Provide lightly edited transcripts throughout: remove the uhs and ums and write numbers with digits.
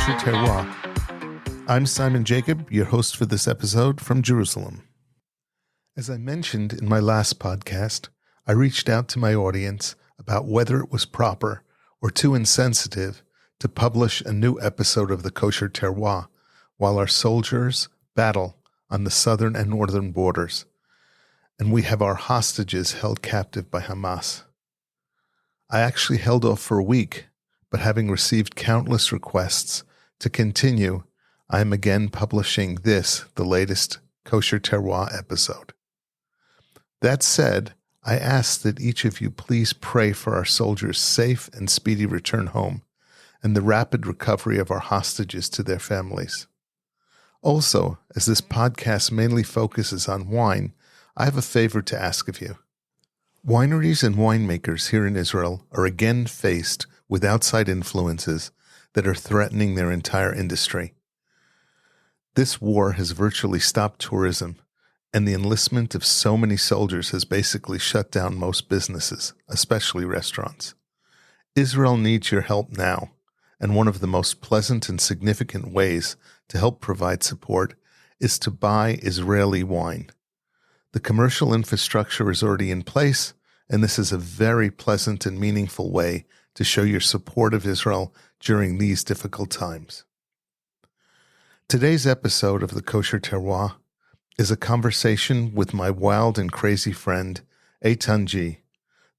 Kosher Terroir. I'm Simon Jacob, your host for this episode from Jerusalem. As I mentioned in my last podcast, I reached out to my audience about whether it was proper or too insensitive to publish a new episode of the Kosher Terroir while our soldiers battle on the southern and northern borders, and we have our hostages held captive by Hamas. I actually held off for a week, but having received countless requests to continue, I am again publishing this, the latest Kosher Terroir episode. That said, I ask that each of you please pray for our soldiers' safe and speedy return home and the rapid recovery of our hostages to their families. Also, as this podcast mainly focuses on wine, I have a favor to ask of you. Wineries and winemakers here in Israel are again faced with outside influences that are threatening their entire industry. This war has virtually stopped tourism, and the enlistment of so many soldiers has basically shut down most businesses, especially restaurants. Israel needs your help now, and one of the most pleasant and significant ways to help provide support is to buy Israeli wine. The commercial infrastructure is already in place, and this is a very pleasant and meaningful way to show your support of Israel during these difficult times. Today's episode of the Kosher Terroir is a conversation with my wild and crazy friend, Etan G,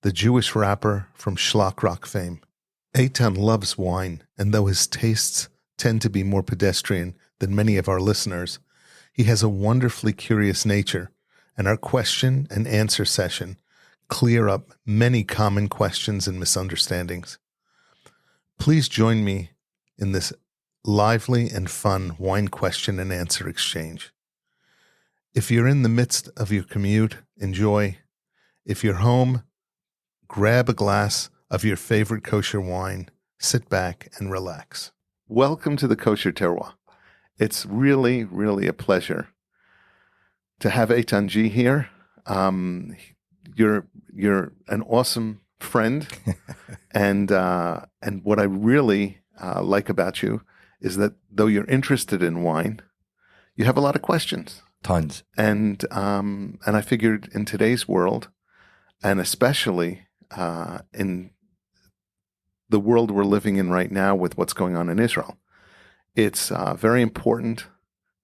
the Jewish rapper from Shlock Rock fame. Etan loves wine, and though his tastes tend to be more pedestrian than many of our listeners, he has a wonderfully curious nature, and our question and answer session clear up many common questions and misunderstandings. Please join me in this lively and fun wine question and answer exchange. If you're in the midst of your commute, enjoy. If you're home, grab a glass of your favorite kosher wine, sit back and relax. Welcome to the Kosher Terroir. It's really, really a pleasure to have Etan G here. You're an awesome friend, and what I really like about you is that though you're interested in wine, you have a lot of questions. Tons. And I figured in today's world, and especially in the world we're living in right now with what's going on in Israel, it's very important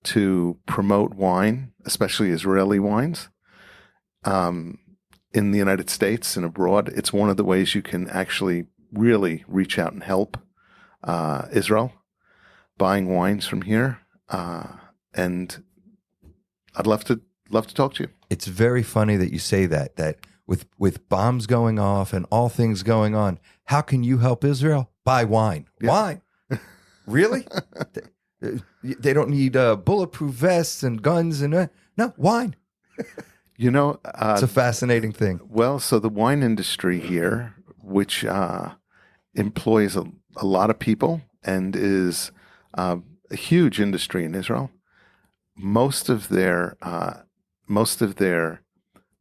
to promote wine, especially Israeli wines. In the United States and abroad, it's one of the ways you can actually really reach out and help Israel, buying wines from here. And I'd love to talk to you. It's very funny that you say that with bombs going off and all things going on, how can you help Israel? Buy wine. Yeah. Wine. Really? They don't need bulletproof vests and guns and no, wine. You know, it's a fascinating thing. Well, so the wine industry here, which employs a lot of people and is a huge industry in Israel, most of their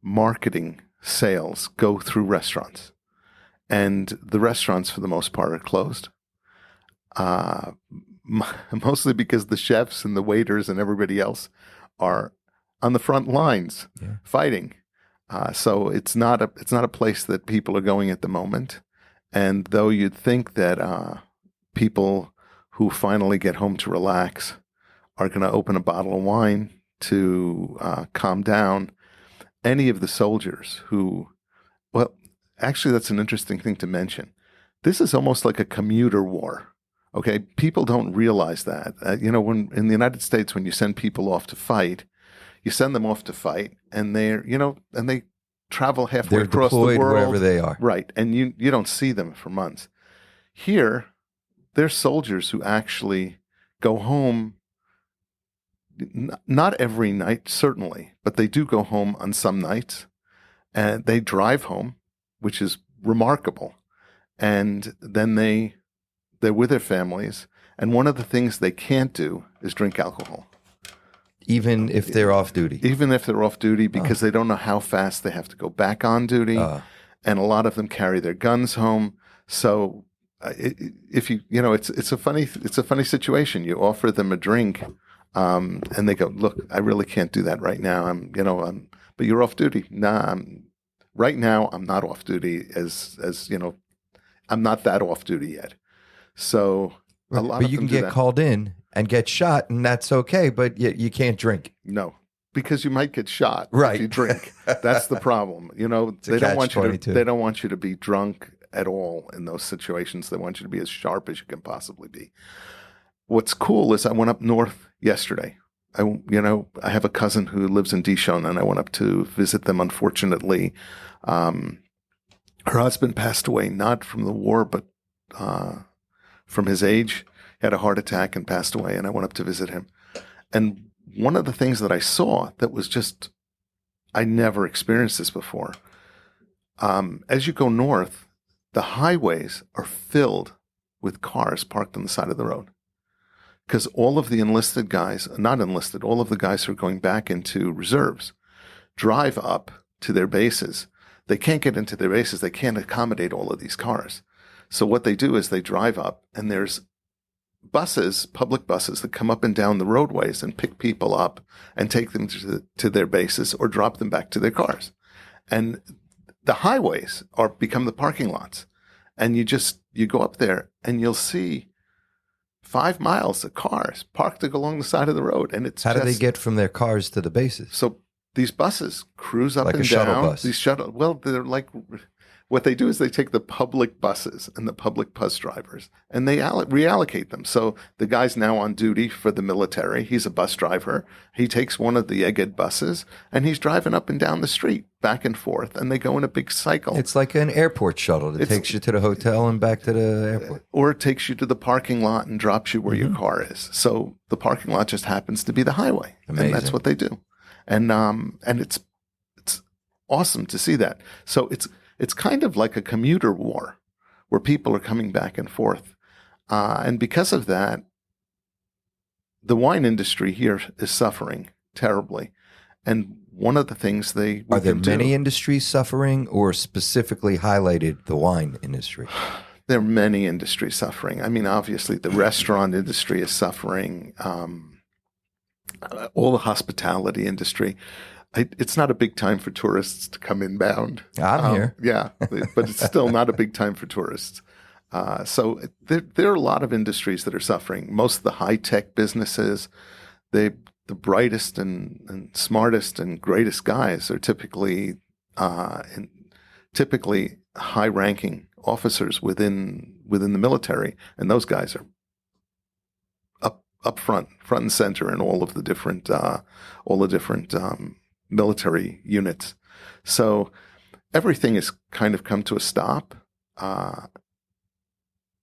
marketing sales go through restaurants, and the restaurants, for the most part, are closed. Mostly because the chefs and the waiters and everybody else are on the front lines fighting. So it's not a place that people are going at the moment. And though you'd think that people who finally get home to relax are going to open a bottle of wine to calm down, any of the soldiers who, well, actually that's an interesting thing to mention. This is almost like a commuter war. Okay, people don't realize that. When in the United States, when you send people off to fight, you send them off to fight, and they travel halfway across the world, wherever they are, right? And you don't see them for months. Here, there's soldiers who actually go home. Not every night, certainly, but they do go home on some nights, and they drive home, which is remarkable. And then they're with their families, and one of the things they can't do is drink alcohol. Even if they're off duty? Even if they're off duty, because they don't know how fast they have to go back on duty. And a lot of them carry their guns home. So if it's a funny situation. You offer them a drink, and they go, "Look, I really can't do that right now. But you're off duty." Nah, right now I'm not off duty. I'm not that off duty yet. So a lot but of you them can do get that. called in and get shot, and that's okay. But you can't drink. No, because you might get shot Right. if you drink. That's the problem. It's a They don't want you to. catch-22. They don't want you to be drunk at all in those situations. They want you to be as sharp as you can possibly be. What's cool is I went up north yesterday. I have a cousin who lives in Dishon, and I went up to visit them. Unfortunately, her husband passed away, not from the war, but from his age. He had a heart attack and passed away, and I went up to visit him. And one of the things that I saw that was just, I never experienced this before. As you go north, the highways are filled with cars parked on the side of the road. Because all of the enlisted guys, not enlisted, all of the guys who are going back into reserves drive up to their bases. They can't get into their bases. They can't accommodate all of these cars. So what they do is they drive up, and there's buses, public buses, that come up and down the roadways and pick people up and take them to their bases or drop them back to their cars. And the highways become the parking lots. And you go up there and you'll see 5 miles of cars parked along the side of the road. And it's How do they get from their cars to the bases? So these buses cruise up Like and a shuttle down. bus. They're like, what they do is they take the public buses and the public bus drivers, and they reallocate them. So the guy's now on duty for the military. He's a bus driver. He takes one of the Egged buses, and he's driving up and down the street, back and forth, and they go in a big cycle. It's like an airport shuttle that takes you to the hotel and back to the airport. Or it takes you to the parking lot and drops you where your car is. So the parking lot just happens to be the highway. Amazing. And that's what they do. And it's awesome to see that. So it's kind of like a commuter war where people are coming back and forth. And because of that, the wine industry here is suffering terribly. And one of the things Are there many industries suffering, or specifically highlighted the wine industry? There are many industries suffering. I mean, obviously, the restaurant industry is suffering. All the hospitality industry. It's not a big time for tourists to come inbound. I'm here. Yeah, but it's still not a big time for tourists. So there are a lot of industries that are suffering. Most of the high-tech businesses, the brightest and smartest and greatest guys are typically high-ranking officers within the military, and those guys are up front and center in all the different military units. So everything has kind of come to a stop.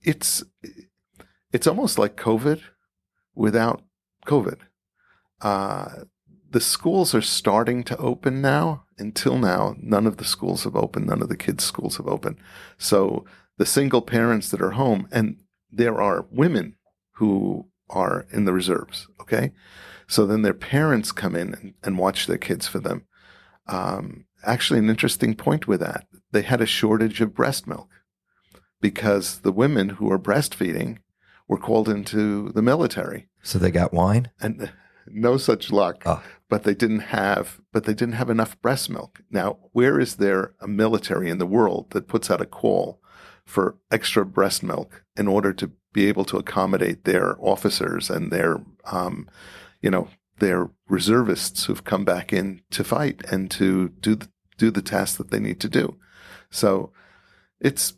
It's almost like COVID without COVID. The schools are starting to open now. Until now, none of the schools have opened. None of the kids' schools have opened. So the single parents that are home, and there are women who are in the reserves, okay? So then their parents come in and watch their kids for them. Actually, an interesting point with that, they had a shortage of breast milk because the women who are breastfeeding were called into the military. So they got wine? And no such luck. Oh. But they didn't have enough breast milk. Now, where is there a military in the world that puts out a call for extra breast milk in order to be able to accommodate their officers and their reservists who've come back in to fight and to do the tasks that they need to do? So it's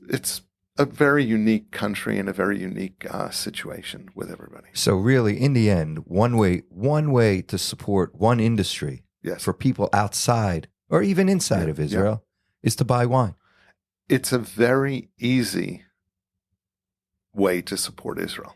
a very unique country and a very unique situation with everybody. So really, in the end, one way to support one industry for people outside or even inside of Israel is to buy wine. It's a very easy way to support Israel.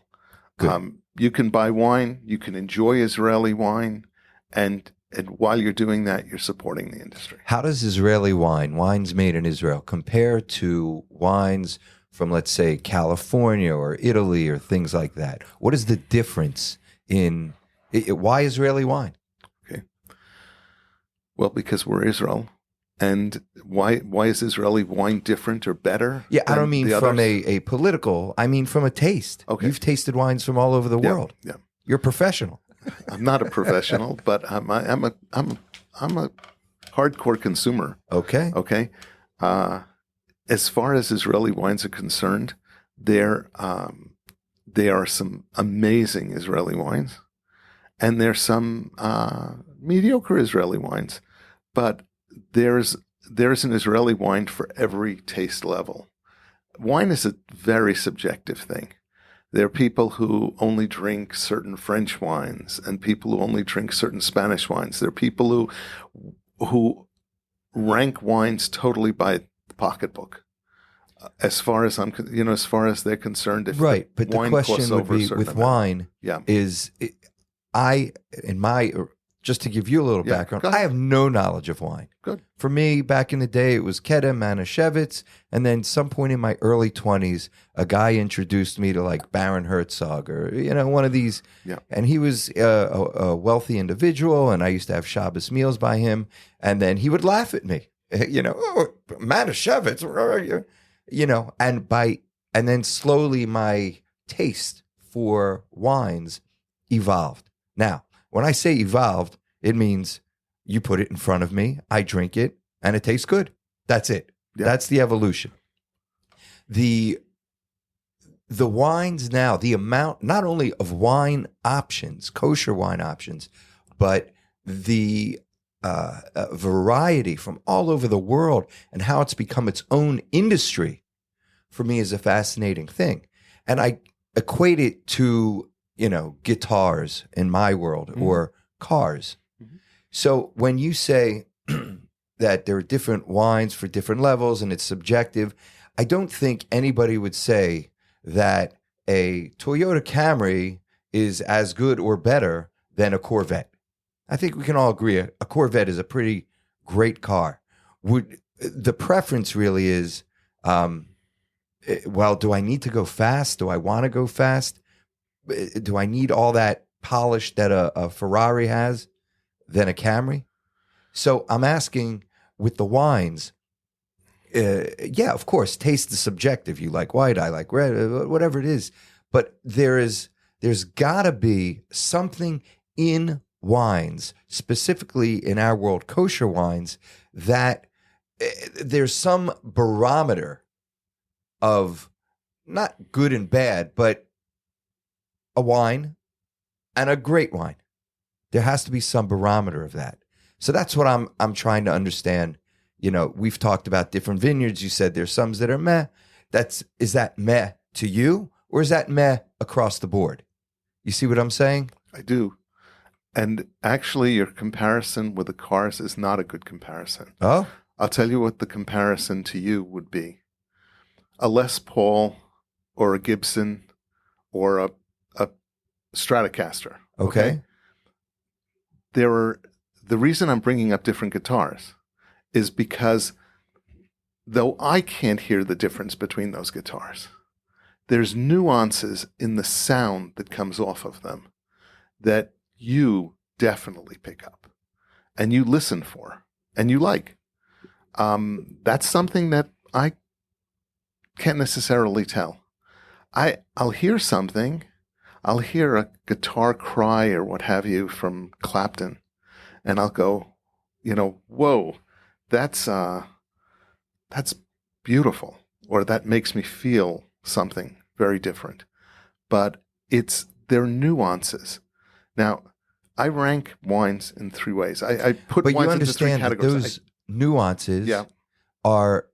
You can buy wine, you can enjoy Israeli wine, and while you're doing that, you're supporting the industry. How does Israeli wines made in Israel, compare to wines from, let's say, California or Italy or things like that? What is the difference in why Israeli wine? Okay. Well, because we're Israel, And why is Israeli wine different or better? Yeah, I than don't mean the from others? a political. I mean from a taste. Okay. You've tasted wines from all over the world. Yeah. You're a professional. I'm not a professional, but I'm a hardcore consumer. Okay. Okay. As far as Israeli wines are concerned, there are some amazing Israeli wines, and there's some mediocre Israeli wines. But there's an Israeli wine for every taste level. Wine is a very subjective thing. There are people who only drink certain French wines and people who only drink certain Spanish wines. There are people who rank wines totally by the pocketbook. As far as as far as they're concerned, if Right, but the wine question costs would over a be certain with amount. wine Yeah. is just to give you a little Yeah, background, go ahead. I have no knowledge of wine. Good. For me, back in the day, it was Kedem, Manischewitz, and then some point in my early 20s, a guy introduced me to like Baron Herzog or, one of these. Yeah. And he was a wealthy individual, and I used to have Shabbos meals by him, and then he would laugh at me, oh, Manischewitz, and then slowly my taste for wines evolved. Now, when I say evolved, it means you put it in front of me, I drink it, and it tastes good. That's it. Yeah. That's the evolution. The wines now, the amount not only of wine options, kosher wine options, but the variety from all over the world and how it's become its own industry, for me is a fascinating thing. And I equate it to, guitars in my world or cars. Mm-hmm. So when you say that there are different wines for different levels and it's subjective, I don't think anybody would say that a Toyota Camry is as good or better than a Corvette. I think we can all agree a Corvette is a pretty great car. The preference really is, well, do I need to go fast? Do I want to go fast? Do I need all that polish that a Ferrari has than a Camry? So I'm asking with the wines, yeah, of course, taste is subjective. You like white, I like red, whatever it is. But there's got to be something in wines, specifically in our world, kosher wines, that there's some barometer of not good and bad, but a wine and a great wine. There has to be some barometer of that. So that's what I'm trying to understand. We've talked about different vineyards. You said there's some that are meh. Is that meh to you, or is that meh across the board? You see what I'm saying? I do. And actually, your comparison with the cars is not a good comparison. Oh? I'll tell you what the comparison to you would be. A Les Paul or a Gibson or a Stratocaster. Okay. The reason I'm bringing up different guitars is because though I can't hear the difference between those guitars, there's nuances in the sound that comes off of them that you definitely pick up and you listen for and you like. That's something that I can't necessarily tell. I'll hear something. I'll hear a guitar cry or what have you from Clapton, and I'll go, whoa, that's beautiful, or that makes me feel something very different. But they're nuances. Now, I rank wines in three ways. I put But wines you into three understand that categories. those nuances Yeah. are,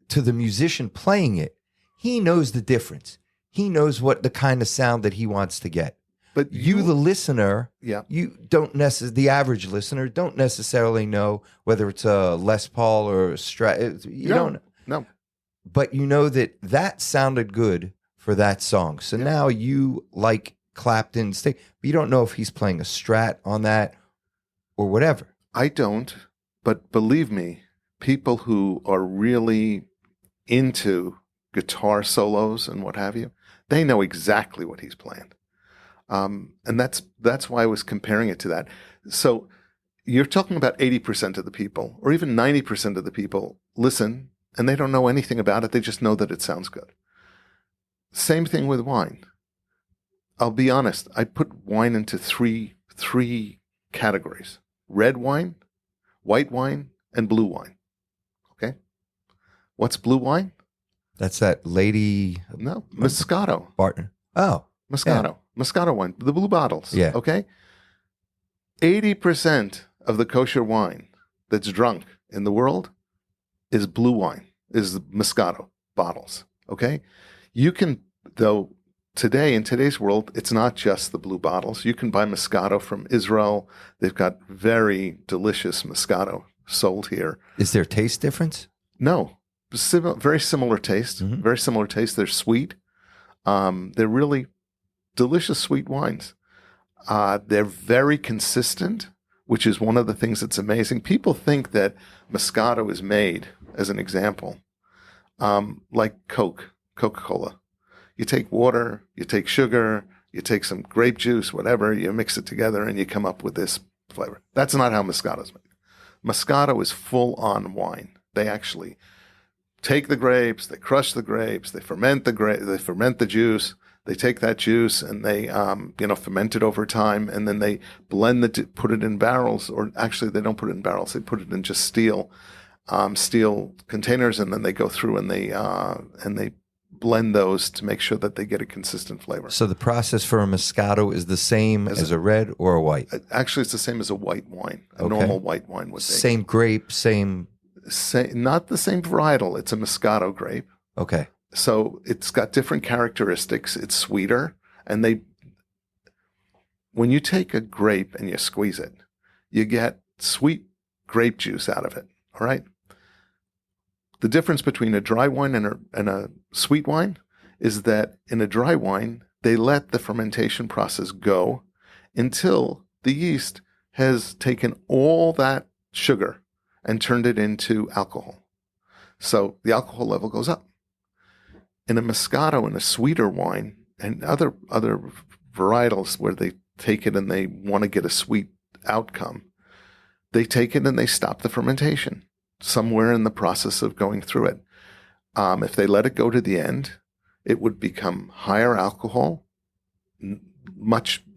to the musician playing it, he knows the difference. He knows what the kind of sound that he wants to get. But You, the listener, yeah. you don't the average listener don't necessarily know whether it's a Les Paul or a Strat. You don't. No. But you know that sounded good for that song. So Yeah. now you like Clapton's thing, but you don't know if he's playing a Strat on that or whatever. I don't, but believe me, people who are really into guitar solos and what have you, they know exactly what he's playing. And that's why I was comparing it to that. So you're talking about 80% of the people, or even 90% of the people listen, and they don't know anything about it. They just know that it sounds good. Same thing with wine. I'll be honest. I put wine into three categories: red wine, white wine, and blue wine. Okay. What's blue wine? That's that lady. No, Moscato. Partner. Oh, Moscato. Yeah. Moscato wine. The blue bottles. Yeah. Okay. 80% of the kosher wine that's drunk in the world is blue wine, is Moscato bottles. Okay. You can, though, today, in today's world, it's not just the blue bottles. You can buy Moscato from Israel. They've got very delicious Moscato sold here. Is there taste difference? No. Very similar taste. Mm-hmm. Very similar taste. They're sweet. They're really delicious sweet wines. They're very consistent, which is one of the things that's amazing. People think that Moscato is made, as an example, like Coca-Cola. You take water, you take sugar, you take some grape juice, whatever, you mix it together, and you come up with this flavor. That's not how Moscato is made. Moscato is full-on wine. They actually take the grapes, they crush the grapes, they ferment the juice. They take that juice and they, ferment it over time, and then they blend it, put it in barrels, or actually they don't put it in barrels. They put it in just steel containers, and then they go through and they blend those to make sure that they get a consistent flavor. So the process for a Moscato is the same as a red or a white? Actually, it's the same as a white wine. A normal white wine would be. Same grape, not the same varietal. It's a Moscato grape. Okay. So it's got different characteristics. It's sweeter. And when you take a grape and you squeeze it, you get sweet grape juice out of it. All right. The difference between a dry wine and a sweet wine is that in a dry wine, they let the fermentation process go until the yeast has taken all that sugar and turned it into alcohol. So the alcohol level goes up. In a Moscato and a sweeter wine and other varietals where they take it and they want to get a sweet outcome, they take it and they stop the fermentation somewhere in the process of going through it. If they let it go to the end, it would become higher alcohol,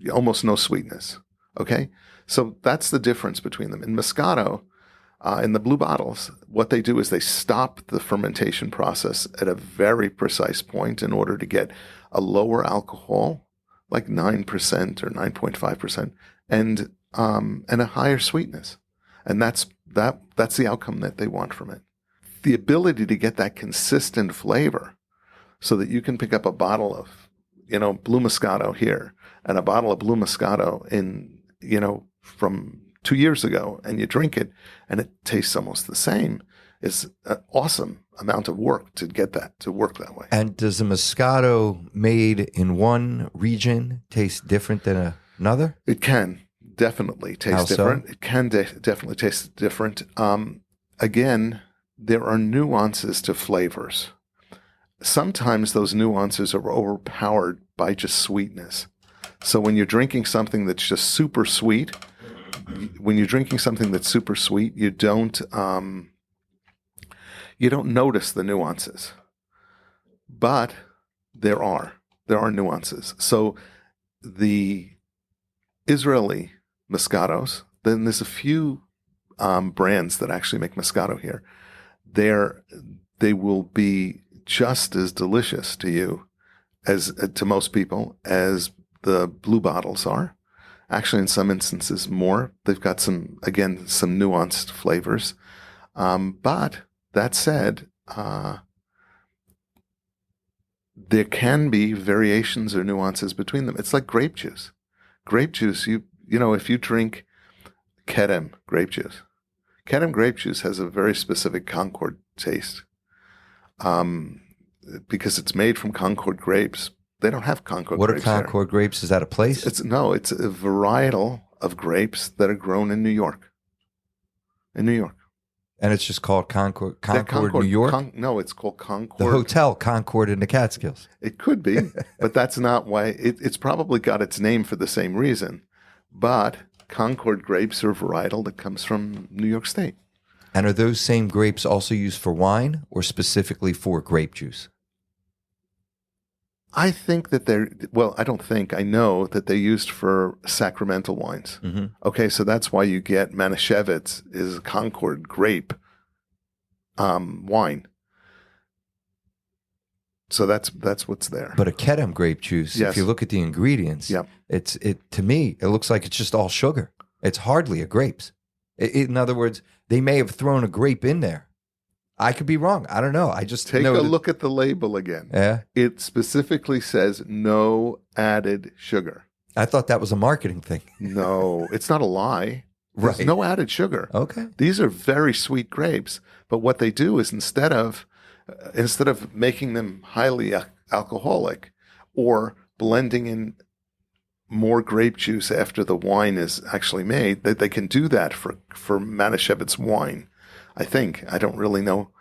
almost no sweetness. Okay? So that's the difference between them. In Moscato, in the blue bottles, what they do is they stop the fermentation process at a very precise point in order to get a lower alcohol, like 9% or 9.5%, and a higher sweetness. And that's the outcome that they want from it. The ability to get that consistent flavor so that you can pick up a bottle of, blue Moscato here and a bottle of blue Moscato from 2 years ago, and you drink it and it tastes almost the same, is an awesome amount of work to get that to work that way. And does a Moscato made in one region taste different than another? It can definitely taste different. So? It can definitely taste different. Again, there are nuances to flavors. Sometimes those nuances are overpowered by just sweetness. So when you're drinking something that's just super sweet, you don't notice the nuances, but there are nuances. So the Israeli Moscatos, then there's a few brands that actually make Moscato here. They will be just as delicious to you as to most people as the blue bottles are. Actually, in some instances, more. They've got some nuanced flavors. But that said, there can be variations or nuances between them. It's like grape juice. Grape juice, if you drink Kedem grape juice has a very specific Concord taste. Because it's made from Concord grapes. They don't have Concord grapes. What are Concord grapes? Is that a place? It's a varietal of grapes that are grown in New York. And it's just called Concord, New York? No, it's called Concord. The hotel Concord in the Catskills. It could be, but that's not why. It's probably got its name for the same reason. But Concord grapes are a varietal that comes from New York State. And are those same grapes also used for wine or specifically for grape juice? I think that I don't think, I know that they're used for sacramental wines. Mm-hmm. Okay, so that's why you get Manischewitz is a Concord grape wine. So that's what's there. But a Kedem grape juice, Yes. if you look at the ingredients, Yep. To me, it looks like it's just all sugar. It's hardly a grapes. In other words, they may have thrown a grape in there. I could be wrong. I don't know. I just Take know a look at the label again. Yeah. It specifically says no added sugar. I thought that was a marketing thing. No, it's not a lie. There's Right. no added sugar. Okay. These are very sweet grapes, but what they do is instead of making them highly alcoholic or blending in more grape juice after the wine is actually made, they can do that for Manischewitz wine. I think. I don't really know.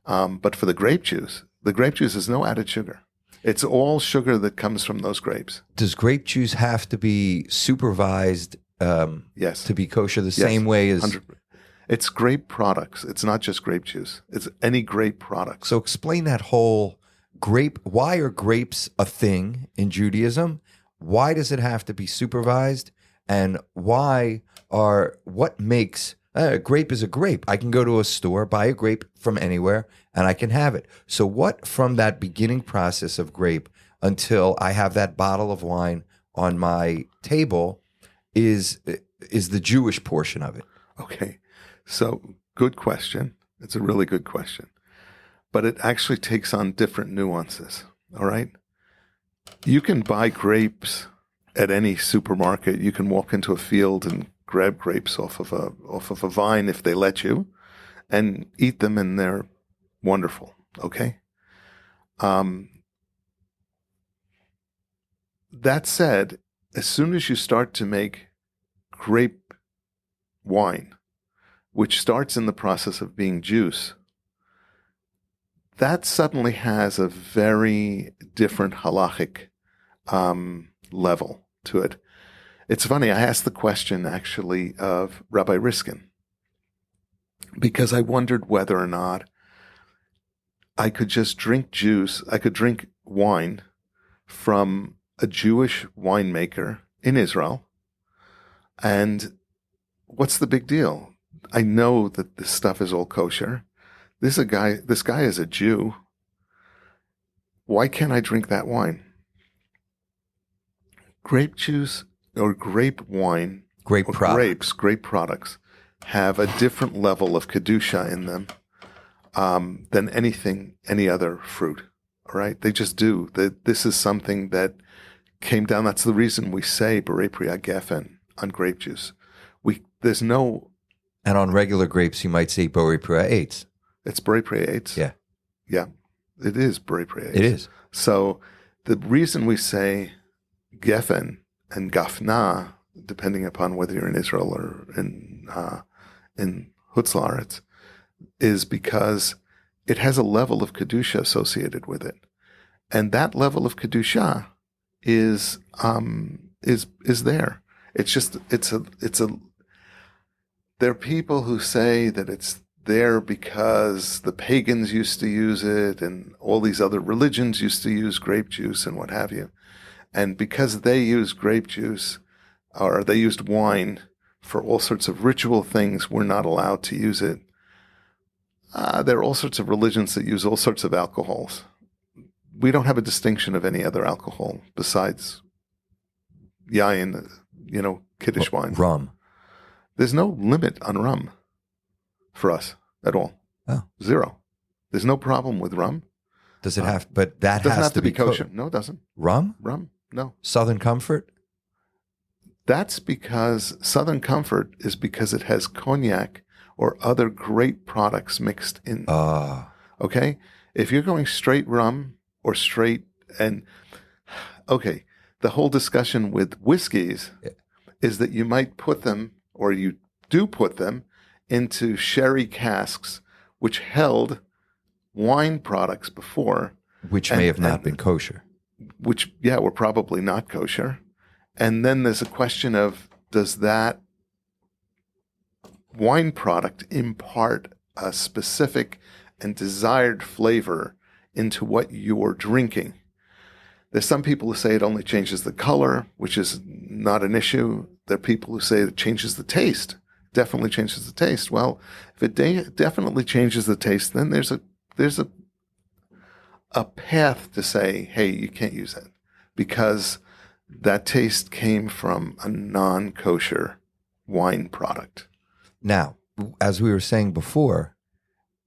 But for the grape juice is no added sugar. It's all sugar that comes from those grapes. Does grape juice have to be supervised Yes. to be kosher the Yes. same way as... 100%. It's grape products. It's not just grape juice. It's any grape products. So explain that whole grape. Why are grapes a thing in Judaism? Why does it have to be supervised? And what makes... a grape is a grape. I can go to a store, buy a grape from anywhere, and I can have it. So what from that beginning process of grape until I have that bottle of wine on my table is the Jewish portion of it? Okay. So good question. It's a really good question. But it actually takes on different nuances. All right. You can buy grapes at any supermarket. You can walk into a field and grab grapes off of a vine if they let you, and eat them, and they're wonderful. Okay. That said, as soon as you start to make grape wine, which starts in the process of being juice, that suddenly has a very different halachic level to it. It's funny, I asked the question actually of Rabbi Riskin because I wondered whether or not I could just drink juice, I could drink wine from a Jewish winemaker in Israel, and what's the big deal? I know that this stuff is all kosher. This guy is a Jew. Why can't I drink that wine? Grape juice or grape wine, Grape grapes, grape products, have a different level of kedusha in them than any other fruit. All right, they just do. This is something that came down. That's the reason we say Borei Priya Geffen on grape juice. There's no. And on regular grapes, you might say Borei Priya Eitz. It's Borei Priya Eitz. Yeah, it is Borei Priya Eitz. It is. So the reason we say Geffen and Gafna, depending upon whether you're in Israel or in Chutz La'aretz, is because it has a level of kedusha associated with it, and that level of kedusha is there. It's just it's a. There are people who say that it's there because the pagans used to use it, and all these other religions used to use grape juice and what have you. And because they use grape juice, or they used wine for all sorts of ritual things, we're not allowed to use it. There are all sorts of religions that use all sorts of alcohols. We don't have a distinction of any other alcohol besides yayin, Kiddush wine. Rum. There's no limit on rum for us at all. Oh. Zero. There's no problem with rum. Does it have, but that Doesn't has have to be kosher. kosher. No, it doesn't. Rum? Rum, no. Southern Comfort? That's because Southern Comfort is because it has cognac or other grape products mixed in. Okay? If you're going straight rum or straight, the whole discussion with whiskeys is that you might put them, or you do put them, into sherry casks, which held wine products before. Which may have not been kosher. Which, were probably not kosher. And then there's a question of, does that wine product impart a specific and desired flavor into what you're drinking. There's some people who say it only changes the color, which is not an issue. There are people who say it changes the taste, definitely changes the taste. Well, if it definitely changes the taste, then there's a path to say, hey, you can't use that because that taste came from a non-kosher wine product. Now, as we were saying before,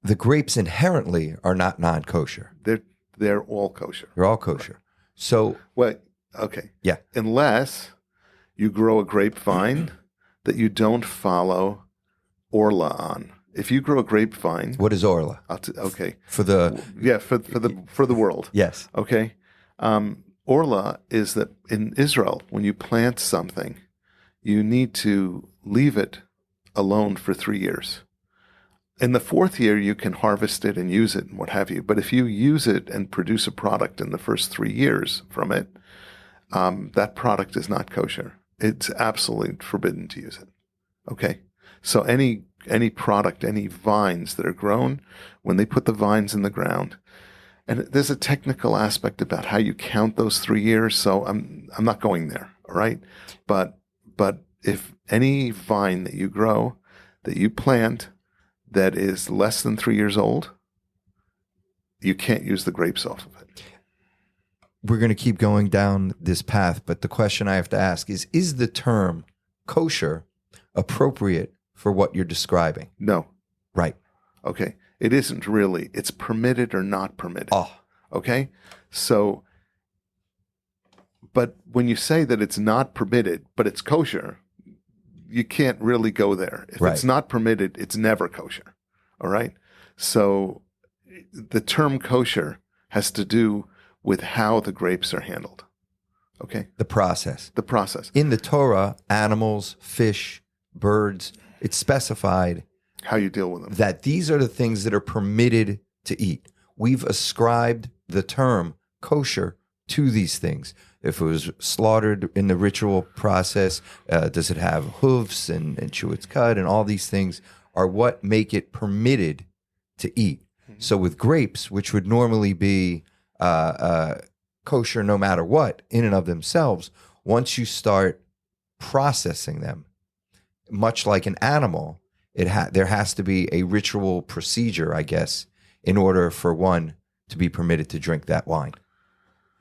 the grapes inherently are not non-kosher. They're all kosher. They're all kosher. So, well, okay. Yeah. Unless you grow a grapevine that you don't follow Orla on. If you grow a grapevine, what is Orla? Okay. For the world. Yes. Okay. Orla is that in Israel, when you plant something, you need to leave it alone for 3 years. In the 4th year, you can harvest it and use it and what have you. But if you use it and produce a product in the first 3 years from it, that product is not kosher. It's absolutely forbidden to use it. Okay? So any product, any vines that are grown, when they put the vines in the ground, and there's a technical aspect about how you count those 3 years, so I'm not going there, all right? But if any vine that you grow, that you plant, that is less than 3 years old, you can't use the grapes off of it. We're going to keep going down this path, but the question I have to ask is the term kosher appropriate for what you're describing? No. Right. Okay. It isn't really. It's permitted or not permitted. Oh. Okay? So, but when you say that it's not permitted, but it's kosher, you can't really go there. If Right. It's not permitted, it's never kosher. All right? So the term kosher has to do with how the grapes are handled. Okay? The process. The process. In the Torah, animals, fish, birds, it's specified How you deal with them. that these are the things that are permitted to eat. We've ascribed the term kosher to these things. If it was slaughtered in the ritual process, does it have hooves and chew its cud, and all these things are what make it permitted to eat. Mm-hmm. So with grapes, which would normally be kosher no matter what in and of themselves, once you start processing them, much like an animal, there has to be a ritual procedure, I guess, in order for one to be permitted to drink that wine,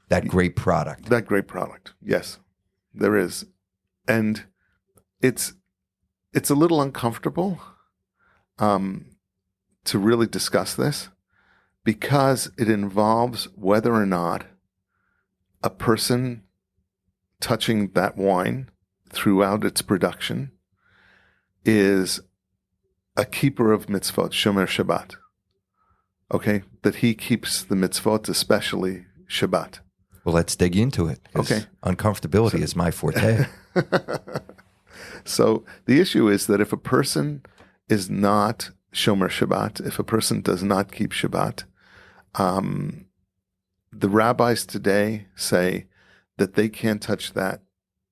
that grape product. That grape product, yes, there is. And it's a little uncomfortable to really discuss this because it involves whether or not a person touching that wine throughout its production is a keeper of mitzvot, shomer Shabbat. Okay? That he keeps the mitzvot, especially Shabbat. Well, let's dig into it. Okay. Uncomfortability is my forte. So the issue is that if a person is not shomer Shabbat, if a person does not keep Shabbat, the rabbis today say that they can't touch that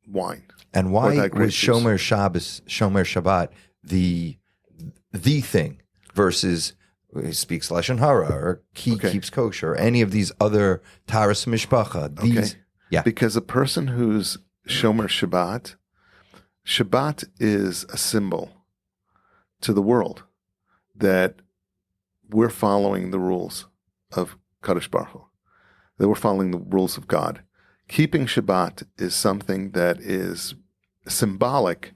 wine. And why was Shomer Shabbat the thing versus he speaks Lashon Hara or he keeps kosher or any of these other Taras Mishpacha? Yeah. Because a person who's Shomer Shabbat is a symbol to the world that we're following the rules of Kadosh Baruch Hu, that we're following the rules of God. Keeping Shabbat is something that is symbolic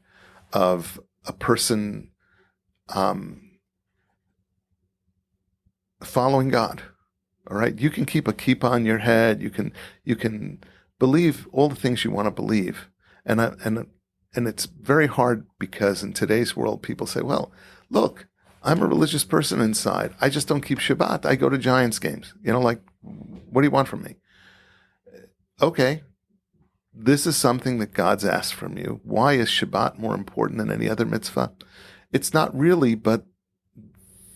of a person following God. All right, you can keep a kippah on your head. You can believe all the things you want to believe, and it's very hard because in today's world, people say, "Well, look, I'm a religious person inside. I just don't keep Shabbat. I go to Giants games. Like, what do you want from me?" Okay, this is something that God's asked from you. Why is Shabbat more important than any other mitzvah? It's not really, but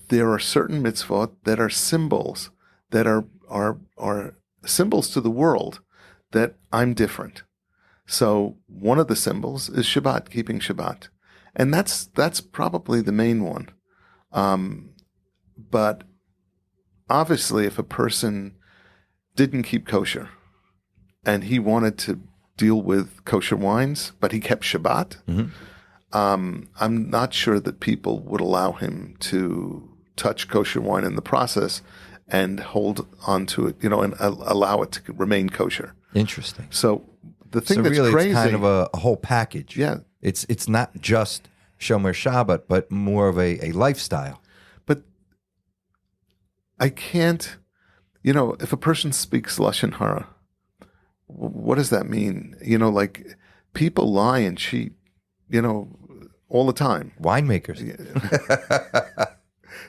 there are certain mitzvot that are symbols, that are symbols to the world that I'm different. So one of the symbols is Shabbat, keeping Shabbat. And that's probably the main one. But obviously, if a person didn't keep kosher and he wanted to deal with kosher wines, but he kept Shabbat, I'm not sure that people would allow him to touch kosher wine in the process and hold on to it, and allow it to remain kosher. Interesting. So the thing that's really crazy, it's kind of a whole package. Yeah. It's not just Shomer Shabbat, but more of a lifestyle. But I can't, if a person speaks Lashon Hara, what does that mean? Like people lie and cheat, all the time. Winemakers.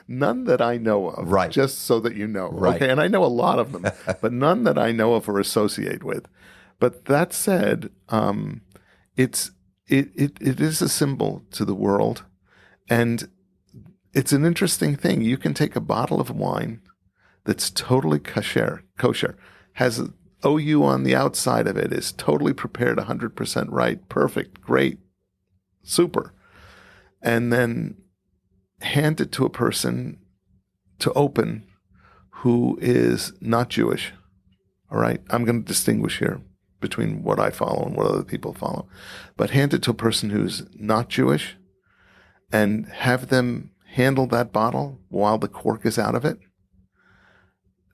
None that I know of. Right. Just so that you know. Right. Okay. And I know a lot of them, but none that I know of or associate with. But that said, it is a symbol to the world. And it's an interesting thing. You can take a bottle of wine that's totally kosher, has an OU on the outside of it, is totally prepared 100% right, perfect, great, super. And then hand it to a person to open who is not Jewish. All right? I'm going to distinguish here between what I follow and what other people follow. But hand it to a person who's not Jewish and have them handle that bottle while the cork is out of it.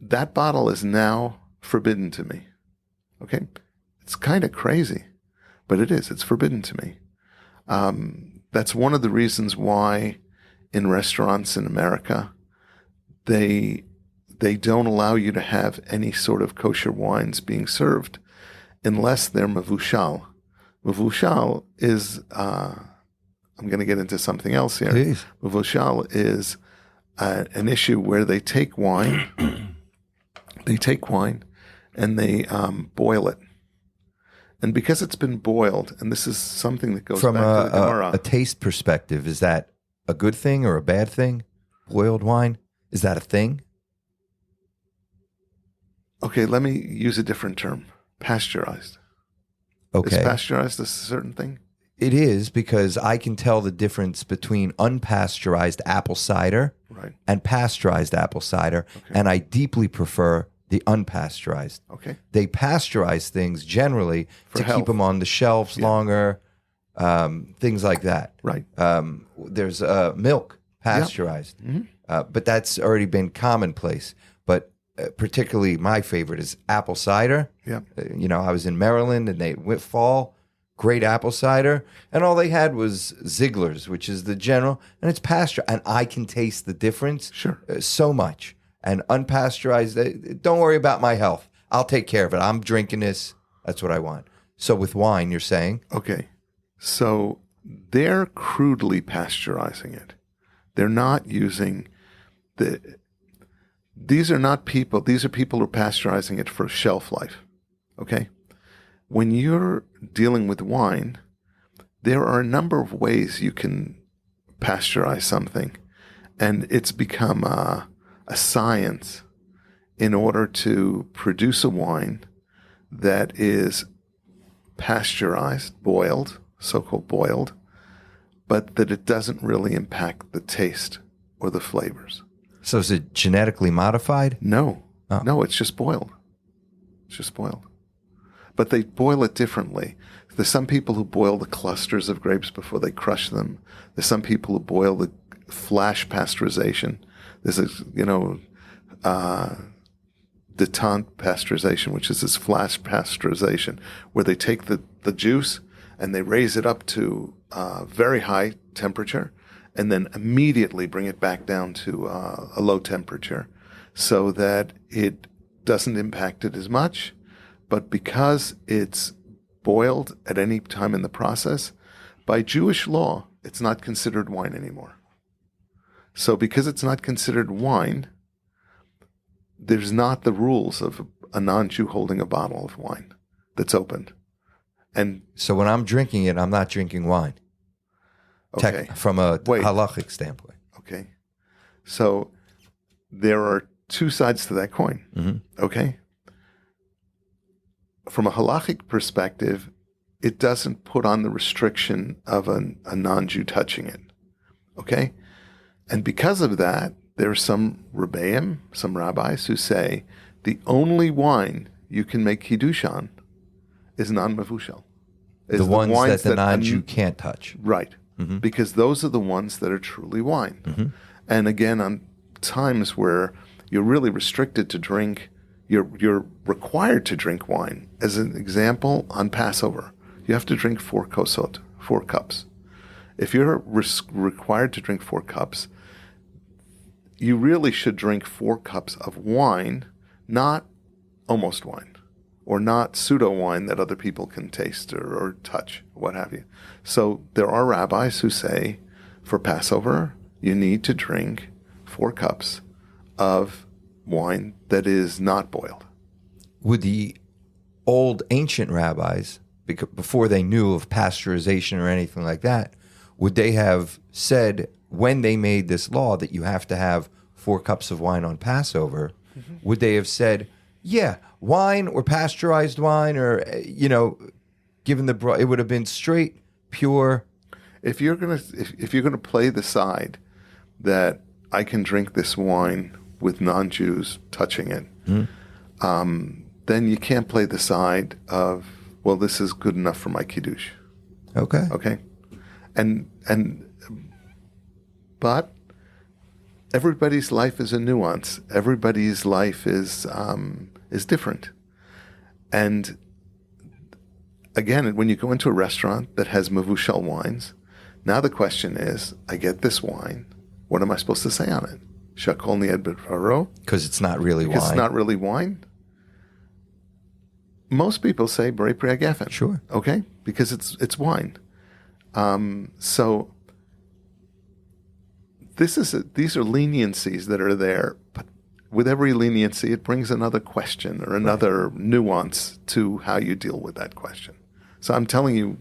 That bottle is now forbidden to me. Okay? It's kind of crazy, but it is. It's forbidden to me. That's one of the reasons why in restaurants in America, they don't allow you to have any sort of kosher wines being served unless they're mavushal. Mavushal is, I'm going to get into something else here. Please. Mavushal is an issue where they take wine, and they boil it. And because it's been boiled, and this is something that goes From back to the Gemara. a taste perspective, is that a good thing or a bad thing? Boiled wine? Is that a thing? Okay, let me use a different term. Pasteurized. Okay. Is pasteurized a certain thing? It is, because I can tell the difference between unpasteurized apple cider and pasteurized apple cider, and I deeply prefer the unpasteurized. Okay. They pasteurize things generally to keep them on the shelves longer, things like that. Right. There's milk pasteurized, but that's already been commonplace. But particularly my favorite is apple cider. Yeah. I was in Maryland and they went fall, great apple cider, and all they had was Ziegler's, which is the general, and it's pasteurized, and I can taste the difference so much. And unpasteurized, don't worry about my health. I'll take care of it. I'm drinking this. That's what I want. So with wine, you're saying? Okay. So they're crudely pasteurizing it. They're not using these are people who are pasteurizing it for shelf life. Okay? When you're dealing with wine, there are a number of ways you can pasteurize something. And it's become a science in order to produce a wine that is pasteurized, boiled, so-called boiled, but that it doesn't really impact the taste or the flavors. So is it genetically modified? No. No, it's just boiled. It's just boiled. But they boil it differently. There's some people who boil the clusters of grapes before they crush them. There's some people who boil the flash pasteurization. There's detente pasteurization, which is this flash pasteurization, where they take the juice and they raise it up to very high temperature and then immediately bring it back down to a low temperature so that it doesn't impact it as much. But because it's boiled at any time in the process, by Jewish law, it's not considered wine anymore. So because it's not considered wine, there's not the rules of a non-Jew holding a bottle of wine that's opened. And so when I'm drinking it, I'm not drinking wine. Okay. From a halachic standpoint. Okay. So there are two sides to that coin. Okay. From a halachic perspective, it doesn't put on the restriction of a non-Jew touching it. Okay? And because of that, there are some rebbeim, some rabbis, who say the only wine you can make kiddush on is non-mevushal. The ones that the non-Jew can't touch. Right. Mm-hmm. Because those are the ones that are truly wine. Mm-hmm. And again, on times where you're really restricted to drink, you're required to drink wine. As an example, on Passover, you have to drink 4 kosot, 4 cups. If you're required to drink 4 cups, you really should drink 4 cups of wine, not almost wine, or not pseudo wine that other people can taste or touch, what have you. So there are rabbis who say for Passover, you need to drink 4 cups of wine that is not boiled. Would the old ancient rabbis, before they knew of pasteurization or anything like that, would they have said when they made this law that you have to have 4 cups of wine on Passover, would they have said, yeah, wine or pasteurized wine or, given it would have been straight, pure? If you're gonna play the side that I can drink this wine with non-Jews touching it, then you can't play the side of, well, this is good enough for my kiddush. Okay. Okay. But everybody's life is a nuance. Everybody's life is different. And again, when you go into a restaurant that has mevushal wines, now the question is, I get this wine. What am I supposed to say on it? Shakol nied b'faro? Because it's not really wine. It's not really wine. Most people say Borei Pri HaGefen. Sure. Okay? Because it's wine. So these are leniencies that are there, but with every leniency, it brings another question or another nuance to how you deal with that question. So I'm telling you,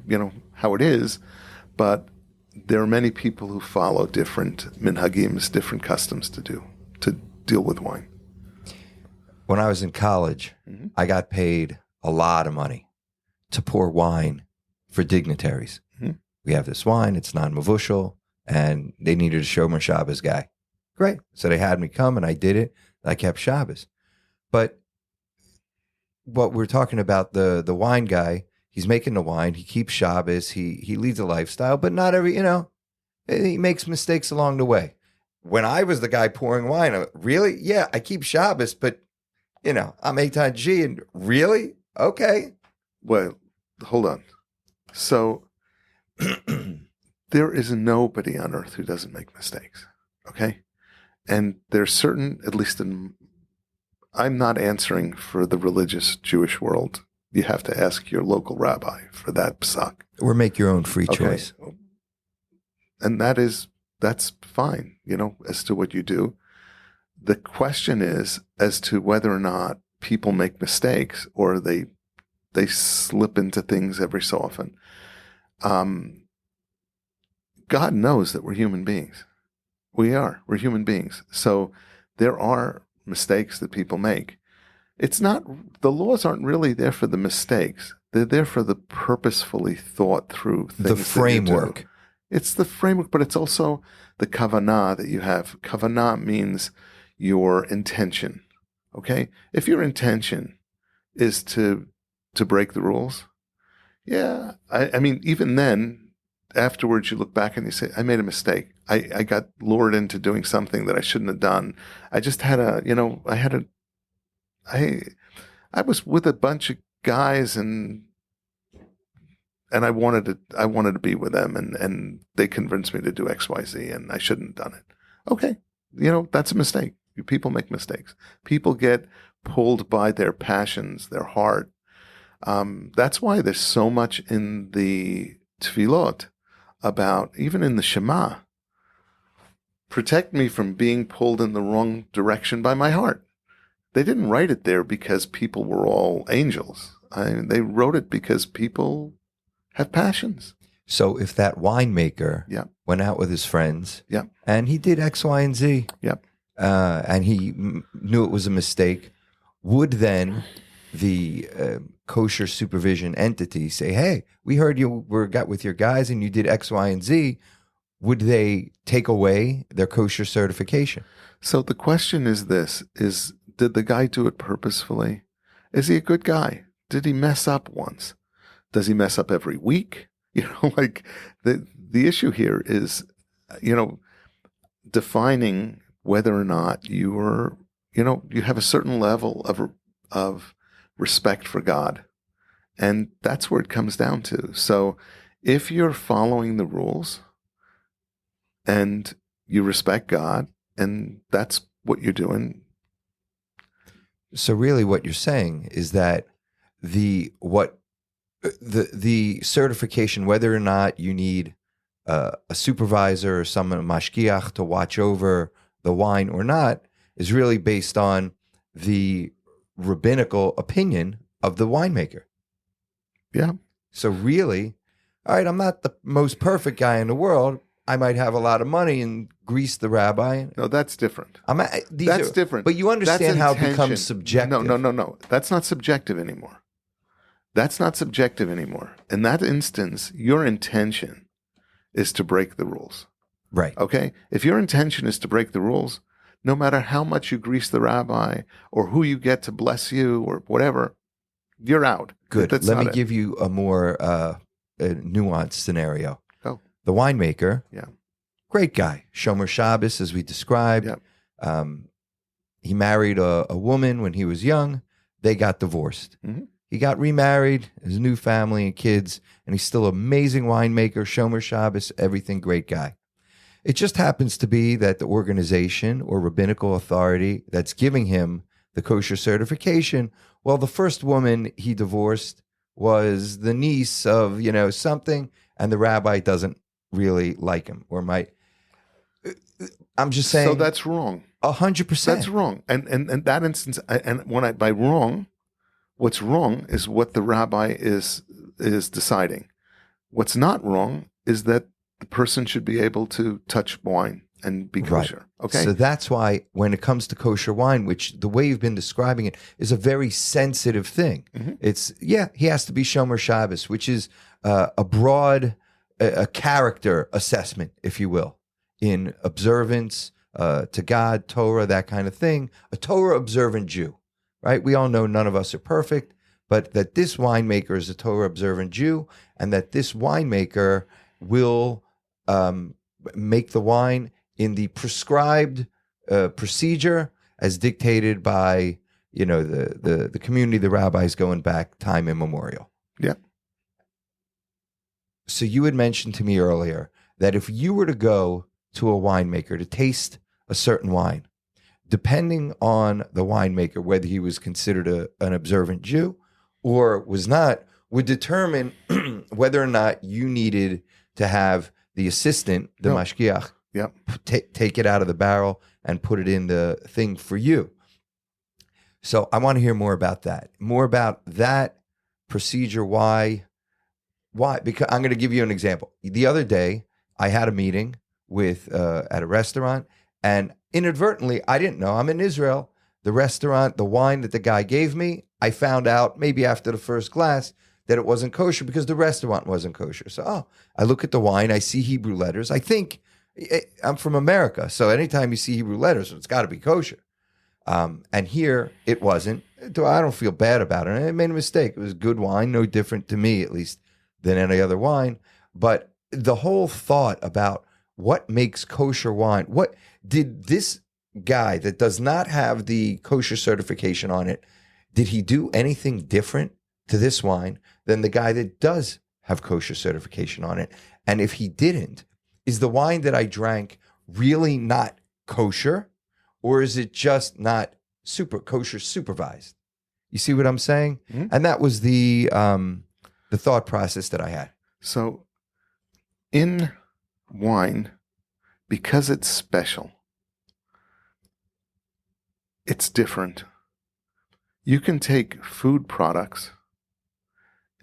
how it is, but there are many people who follow different minhagims, different customs to deal with wine. When I was in college, I got paid a lot of money to pour wine for dignitaries. We have this wine, it's non-mevushal, and they needed a Shomer Shabbos guy. Great. So they had me come, and I did it. I kept Shabbos. But what we're talking about, the wine guy, he's making the wine, he keeps Shabbos, he leads a lifestyle, but not every, he makes mistakes along the way. When I was the guy pouring wine, really? Yeah, I keep Shabbos, but, I'm Etan G, and really? Okay. Well, hold on. So there is nobody on earth who doesn't make mistakes, okay? And there's certain, at least I'm not answering for the religious Jewish world. You have to ask your local rabbi for that psak. Or make your own free choice. And that's fine, as to what you do. The question is as to whether or not people make mistakes or they slip into things every so often. God knows that we're human beings. We're human beings. So there are mistakes that people make. The laws aren't really there for the mistakes. They're there for the purposefully thought through things. The framework. It's the framework, but it's also the kavanah that you have. Kavanah means your intention. Okay? If your intention is to break the rules, yeah. I mean, even then, afterwards you look back and you say, I made a mistake. I got lured into doing something that I shouldn't have done. I just had I was with a bunch of guys and I wanted to be with them and they convinced me to do XYZ and I shouldn't have done it. Okay. That's a mistake. People make mistakes. People get pulled by their passions, their heart. That's why there's so much in the tefillot about, even in the Shema, protect me from being pulled in the wrong direction by my heart. They didn't write it there because people were all angels. They wrote it because people have passions. So if that winemaker went out with his friends and he did X, Y, and Z, and he knew it was a mistake, would then the kosher supervision entity say, hey, we heard you got with your guys and you did X, Y, and Z, would they take away their kosher certification? So the question is this, did the guy do it purposefully? Is he a good guy? Did he mess up once? Does he mess up every week? Like the issue here is, defining whether or not you have a certain level of respect for God. And that's where it comes down to. So if you're following the rules and you respect God, and that's what you're doing. So really what you're saying is that the certification, whether or not you need a supervisor or someone, a mashgiach, to watch over the wine or not, is really based on the rabbinical opinion of the winemaker. Yeah. So really, all right, I'm not the most perfect guy in the world. I might have a lot of money and grease the rabbi. No, that's different. That's different. But you understand how it becomes subjective. No. That's not subjective anymore. That's not subjective anymore. In that instance, your intention is to break the rules. Right. Okay? If your intention is to break the rules, no matter how much you grease the rabbi or who you get to bless you or whatever, you're out. Good. Let me give you a more nuanced scenario. Oh. The winemaker, yeah, great guy, Shomer Shabbos, as we described. Yeah. He married a woman when he was young. They got divorced. Mm-hmm. He got remarried, his new family and kids, and he's still an amazing winemaker, Shomer Shabbos, everything, great guy. It just happens to be that the organization or rabbinical authority that's giving him the kosher certification, well, the first woman he divorced was the niece of, something, and the rabbi doesn't really like him or might. I'm just saying. So that's wrong. 100%. That's wrong. And that instance, by wrong, what's wrong is what the rabbi is deciding. What's not wrong is that the person should be able to touch wine and be kosher. Right. Okay. So that's why when it comes to kosher wine, which the way you've been describing it is a very sensitive thing. Mm-hmm. He has to be Shomer Shabbos, which is a broad, a character assessment, if you will, in observance to God, Torah, that kind of thing. A Torah observant Jew, right? We all know none of us are perfect, but that this winemaker is a Torah observant Jew, and that this winemaker will make the wine in the prescribed procedure as dictated by, the community, the rabbis going back time immemorial. Yeah. So you had mentioned to me earlier that if you were to go to a winemaker to taste a certain wine, depending on the winemaker, whether he was considered an observant Jew or was not, would determine whether or not you needed to have the assistant, the mashgiach, take it out of the barrel and put it in the thing for you. So I want to hear more about that. More about that procedure. Why? Because I'm going to give you an example. The other day, I had a meeting with at a restaurant, and inadvertently, I didn't know. I'm in Israel. The restaurant, the wine that the guy gave me, I found out maybe after the first glass that it wasn't kosher because the restaurant wasn't kosher. So, I look at the wine, I see Hebrew letters. I think I'm from America, so anytime you see Hebrew letters, it's got to be kosher. And here it wasn't. I don't feel bad about it. I made a mistake. It was good wine, no different to me, at least, than any other wine. But the whole thought about what makes kosher wine, what did this guy that does not have the kosher certification on it, did he do anything different to this wine than the guy that does have kosher certification on it? And if he didn't, is the wine that I drank really not kosher, or is it just not super kosher supervised? You see what I'm saying? Mm-hmm. And that was the thought process that I had. So in wine, because it's special, it's different. You can take food products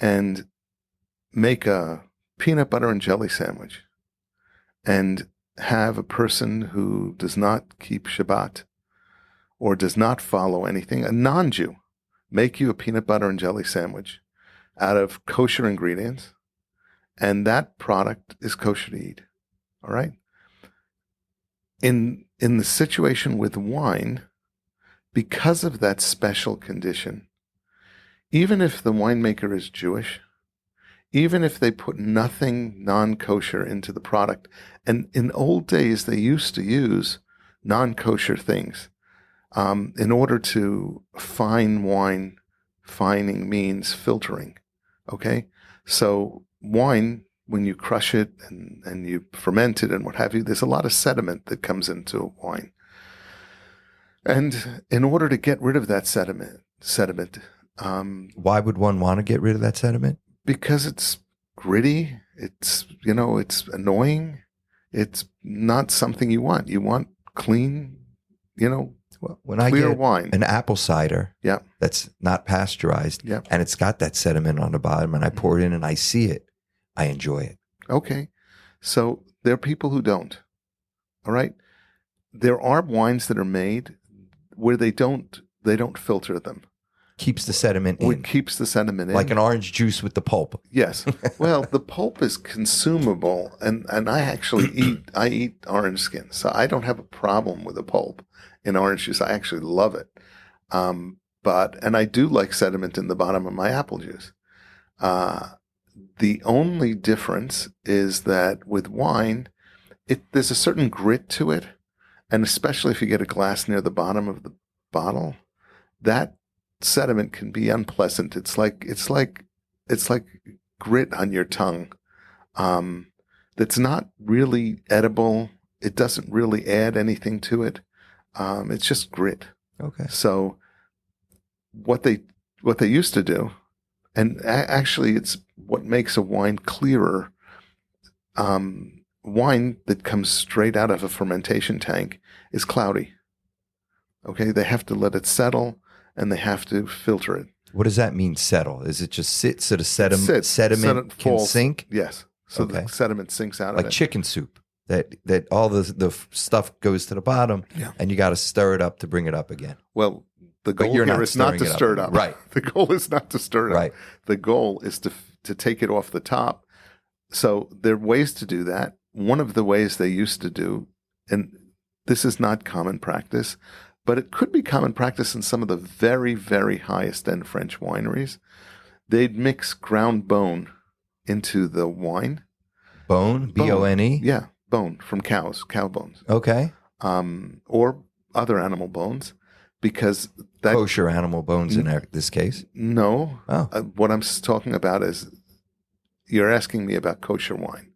and make a peanut butter and jelly sandwich and have a person who does not keep Shabbat or does not follow anything, a non-Jew, make you a peanut butter and jelly sandwich out of kosher ingredients, and that product is kosher to eat. All right? In the situation with wine, because of that special condition, even if the winemaker is Jewish, even if they put nothing non-kosher into the product, and in old days they used to use non-kosher things in order to fine wine. Fining means filtering, okay? So wine, when you crush it and you ferment it and what have you, there's a lot of sediment that comes into wine. And in order to get rid of that sediment, why would one want to get rid of that sediment? Because it's gritty, it's annoying, it's not something you want. You want clean, Well, when clear I get wine. an apple cider Yeah. that's not pasteurized Yeah. and it's got that sediment on the bottom and I pour it in and I see it, I enjoy it. Okay. So there are people who don't. All right. There are wines that are made where they don't filter them. Keeps the sediment in. It keeps the sediment in. Like an orange juice with the pulp. Yes. Well, the pulp is consumable, and I actually eat orange skin, so I don't have a problem with the pulp in orange juice. I actually love it. And I do like sediment in the bottom of my apple juice. The only difference is that with wine, there's a certain grit to it, and especially if you get a glass near the bottom of the bottle, that sediment can be unpleasant. It's like grit on your tongue. That's not really edible. It doesn't really add anything to it. It's just grit. Okay. So what they used to do, and actually it's what makes a wine clearer. Wine that comes straight out of a fermentation tank is cloudy. Okay, they have to let it settle and they have to filter it. What does that mean, settle? Is it just sit so the sediment can falls. sink? Yes. So the sediment sinks out of it. Like chicken soup, that all the stuff goes to the bottom, and you got to stir it up to bring it up again. Well, the goal here is not to stir it up. Right. The goal is not to stir it right. up. The goal is to take it off the top. So there are ways to do that. One of the ways they used to do, and this is not common practice, but it could be common practice in some of the very, very highest end French wineries. They'd mix ground bone into the wine. Bone? B-O-N-E? Yeah, bone from cow bones. Okay. Or other animal bones, because that kosher animal bones in this case? No. Oh. What I'm talking about is, you're asking me about kosher wine.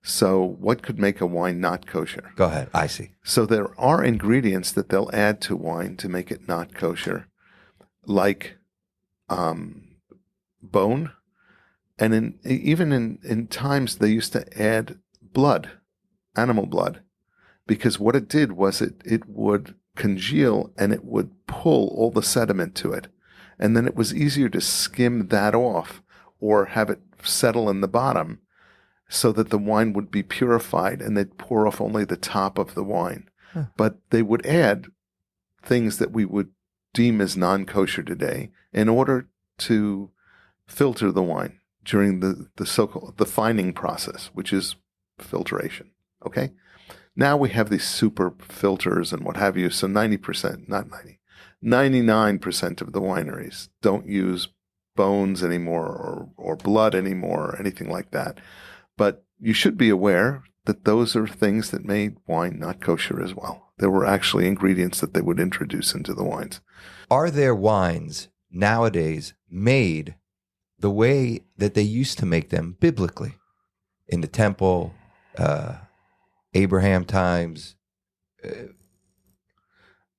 So what could make a wine not kosher? Go ahead. I see. So there are ingredients that they'll add to wine to make it not kosher, like bone. And even in times they used to add blood, animal blood, because what it did was it would congeal and it would pull all the sediment to it. And then it was easier to skim that off or have it settle in the bottom so that the wine would be purified and they'd pour off only the top of the wine. Huh. But they would add things that we would deem as non-kosher today in order to filter the wine during the so-called the fining process, which is filtration. Okay? Now we have these super filters and what have you. So 99% of the wineries don't use bones anymore or blood anymore or anything like that. But you should be aware that those are things that made wine not kosher as well. There were actually ingredients that they would introduce into the wines. Are there wines nowadays made the way that they used to make them biblically? In the temple, Abraham times?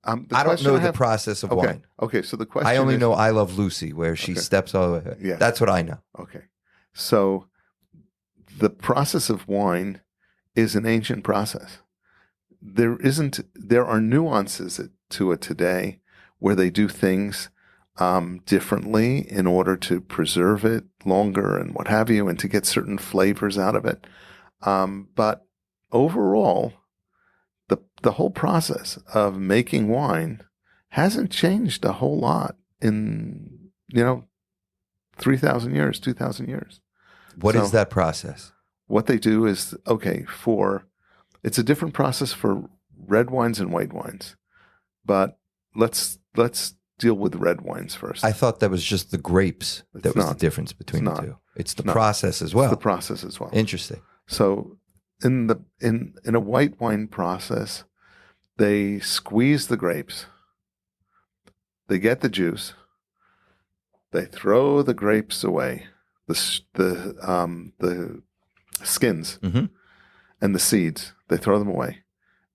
I don't know the process of wine. Okay, so the question I only know I Love Lucy, where she steps all the way. Yeah. That's what I know. Okay. So the process of wine is an ancient process. There are nuances to it today where they do things differently in order to preserve it longer and what have you, and to get certain flavors out of it. But overall, the whole process of making wine hasn't changed a whole lot in 3,000 years, 2,000 years. What is that process? What they do is, it's a different process for red wines and white wines. But let's deal with red wines first. I thought that was just the grapes that was the difference between the two. It's the process as well. It's the process as well. Interesting. So in a white wine process, they squeeze the grapes. They get the juice. They throw the grapes away, the skins and the seeds. They throw them away,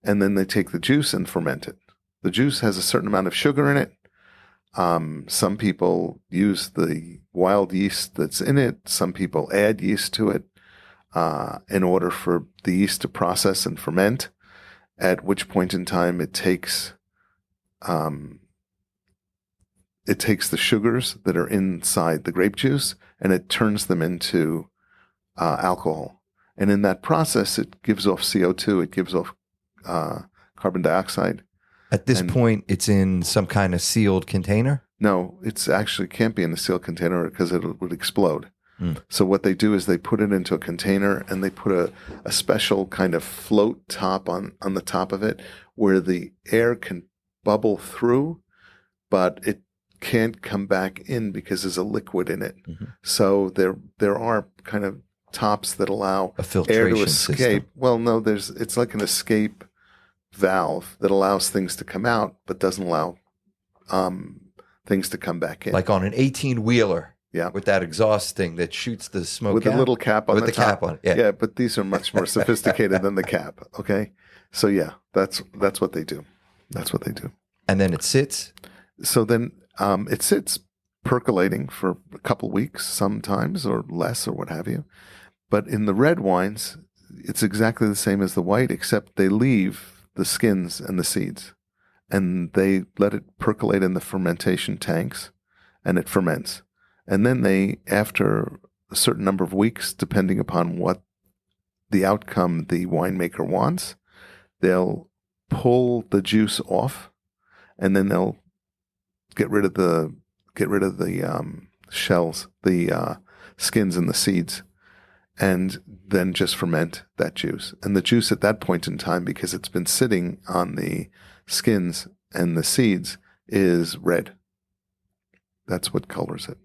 and then they take the juice and ferment it. The juice has a certain amount of sugar in it. Some people use the wild yeast that's in it. Some people add yeast to it in order for the yeast to process and ferment, at which point in time it takes the sugars that are inside the grape juice and it turns them into alcohol. And in that process, it gives off CO2, it gives off carbon dioxide. At this point, it's in some kind of sealed container? No, it's actually can't be in a sealed container because it would explode. So what they do is they put it into a container and they put a special kind of float top on the top of it where the air can bubble through, but it can't come back in because there's a liquid in it. So there are kind of tops that allow a filtration air to escape. System. Well, no, it's like an escape valve that allows things to come out but doesn't allow things to come back in. Like on an 18-wheeler. Yeah. With that exhaust thing that shoots the smoke with out. a little cap on with the the top. cap on it. Yeah. Yeah, but these are much more sophisticated than the cap. Okay. So yeah, that's what they do. That's what they do. And then it sits. So then it sits percolating for a couple weeks sometimes or less or what have you. But in the red wines, it's exactly the same as the white, except they leave the skins and the seeds. And they let it percolate in the fermentation tanks and it ferments. And then they, after a certain number of weeks, depending upon what the outcome the winemaker wants, they'll pull the juice off, and then they'll get rid of the shells, the skins and the seeds, and then just ferment that juice. And the juice at that point in time, because it's been sitting on the skins and the seeds, is red. That's what colors it.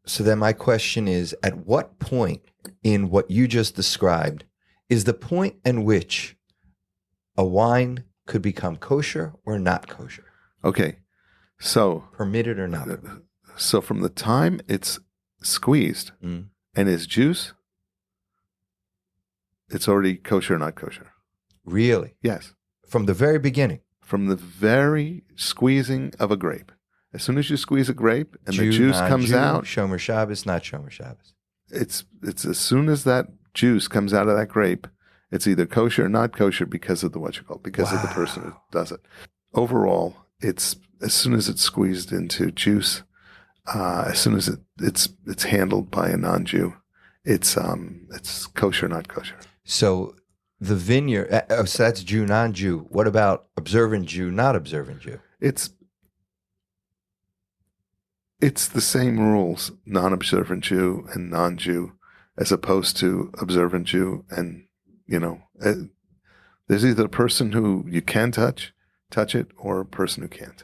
So then my question is, at what point in what you just described is the point in which a wine could become kosher or not kosher? Okay. So permitted or not? So from the time it's squeezed and is juice, it's already kosher or not kosher. Really? Yes. From the very beginning? From the very squeezing of a grape. As soon as you squeeze a grape and the juice comes out, Shomer Shabbos, not Shomer Shabbos. It's as soon as that juice comes out of that grape, it's either kosher or not kosher because of the because of the person who does it. Overall, it's as soon as it's squeezed into juice, as soon as it's handled by a non-Jew, it's kosher, not kosher. So the vineyard, so that's Jew, non-Jew. What about observant Jew, not observant Jew? It's the same rules, non-observant Jew and non-Jew, as opposed to observant Jew. And, there's either a person who you can touch it, or a person who can't.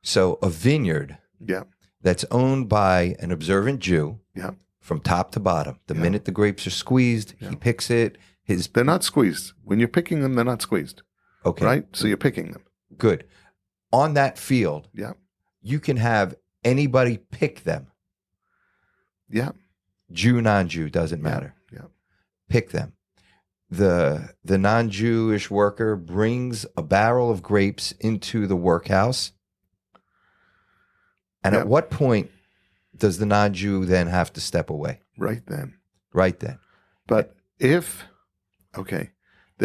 So a vineyard that's owned by an observant Jew from top to bottom, the minute the grapes are squeezed, he picks it. They're not squeezed. When you're picking them, they're not squeezed. Okay. Right? So you're picking them. Good. On that field, you can have anybody pick them. Yeah. Jew, non-Jew, doesn't matter. Yeah. Pick them. The non-Jewish worker brings a barrel of grapes into the workhouse. And at what point does the non-Jew then have to step away? Right then. But there's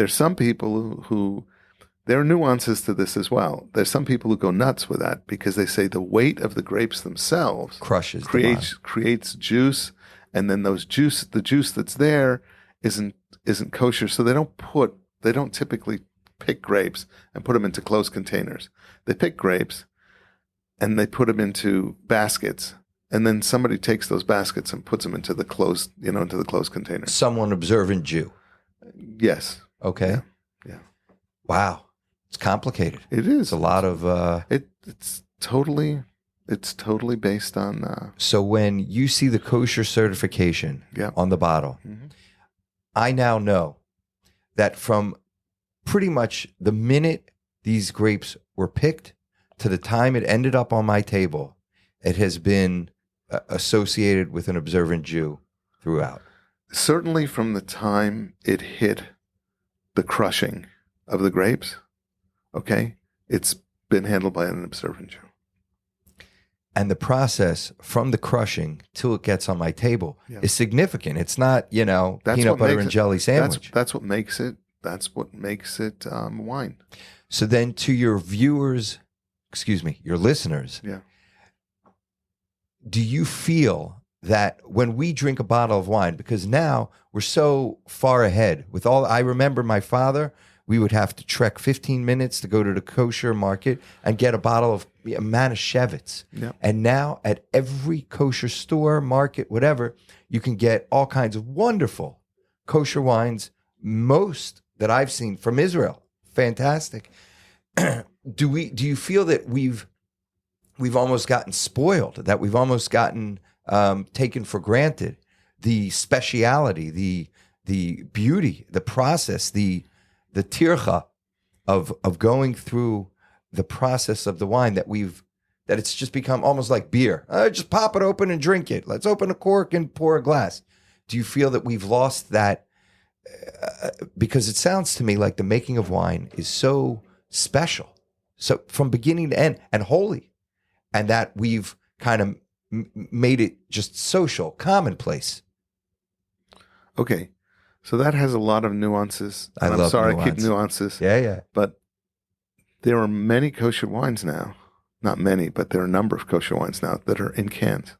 some people who there are nuances to this as well. There's some people who go nuts with that because they say the weight of the grapes themselves creates juice, and then the juice that's there isn't kosher. So they don't typically pick grapes and put them into closed containers. They pick grapes, and they put them into baskets, and then somebody takes those baskets and puts them into the closed container. Someone observant Jew. Yes. Okay. Yeah. Wow. It's complicated. It is. It's a lot of... It's totally based on... So when you see the kosher certification on the bottle, I now know that from pretty much the minute these grapes were picked to the time it ended up on my table, it has been associated with an observant Jew throughout. Certainly from the time it hit the crushing of the grapes, okay, it's been handled by an observant Jew. And the process from the crushing till it gets on my table is significant. It's not, peanut butter and jelly sandwich. That's what makes it. That's what makes it wine. So then, to your viewers, your listeners, do you feel that when we drink a bottle of wine, because now we're so far ahead with all, I remember my father, we would have to trek 15 minutes to go to the kosher market and get a bottle of Manischewitz. Yeah. And now at every kosher store, market, whatever, you can get all kinds of wonderful kosher wines, most that I've seen from Israel. Fantastic. Do you feel that we've almost gotten spoiled, that we've almost gotten taken for granted the speciality, the beauty, the process, the tircha of going through the process of the wine that it's just become almost like beer. Just pop it open and drink it. Let's open a cork and pour a glass. Do you feel that we've lost that? Because it sounds to me like the making of wine is so special, so from beginning to end, and holy, and that we've kind of made it just social, commonplace. Okay. So that has a lot of nuances. I'm sorry, I keep nuances. Yeah. But there are many kosher wines now. Not many, but there are a number of kosher wines now that are in cans.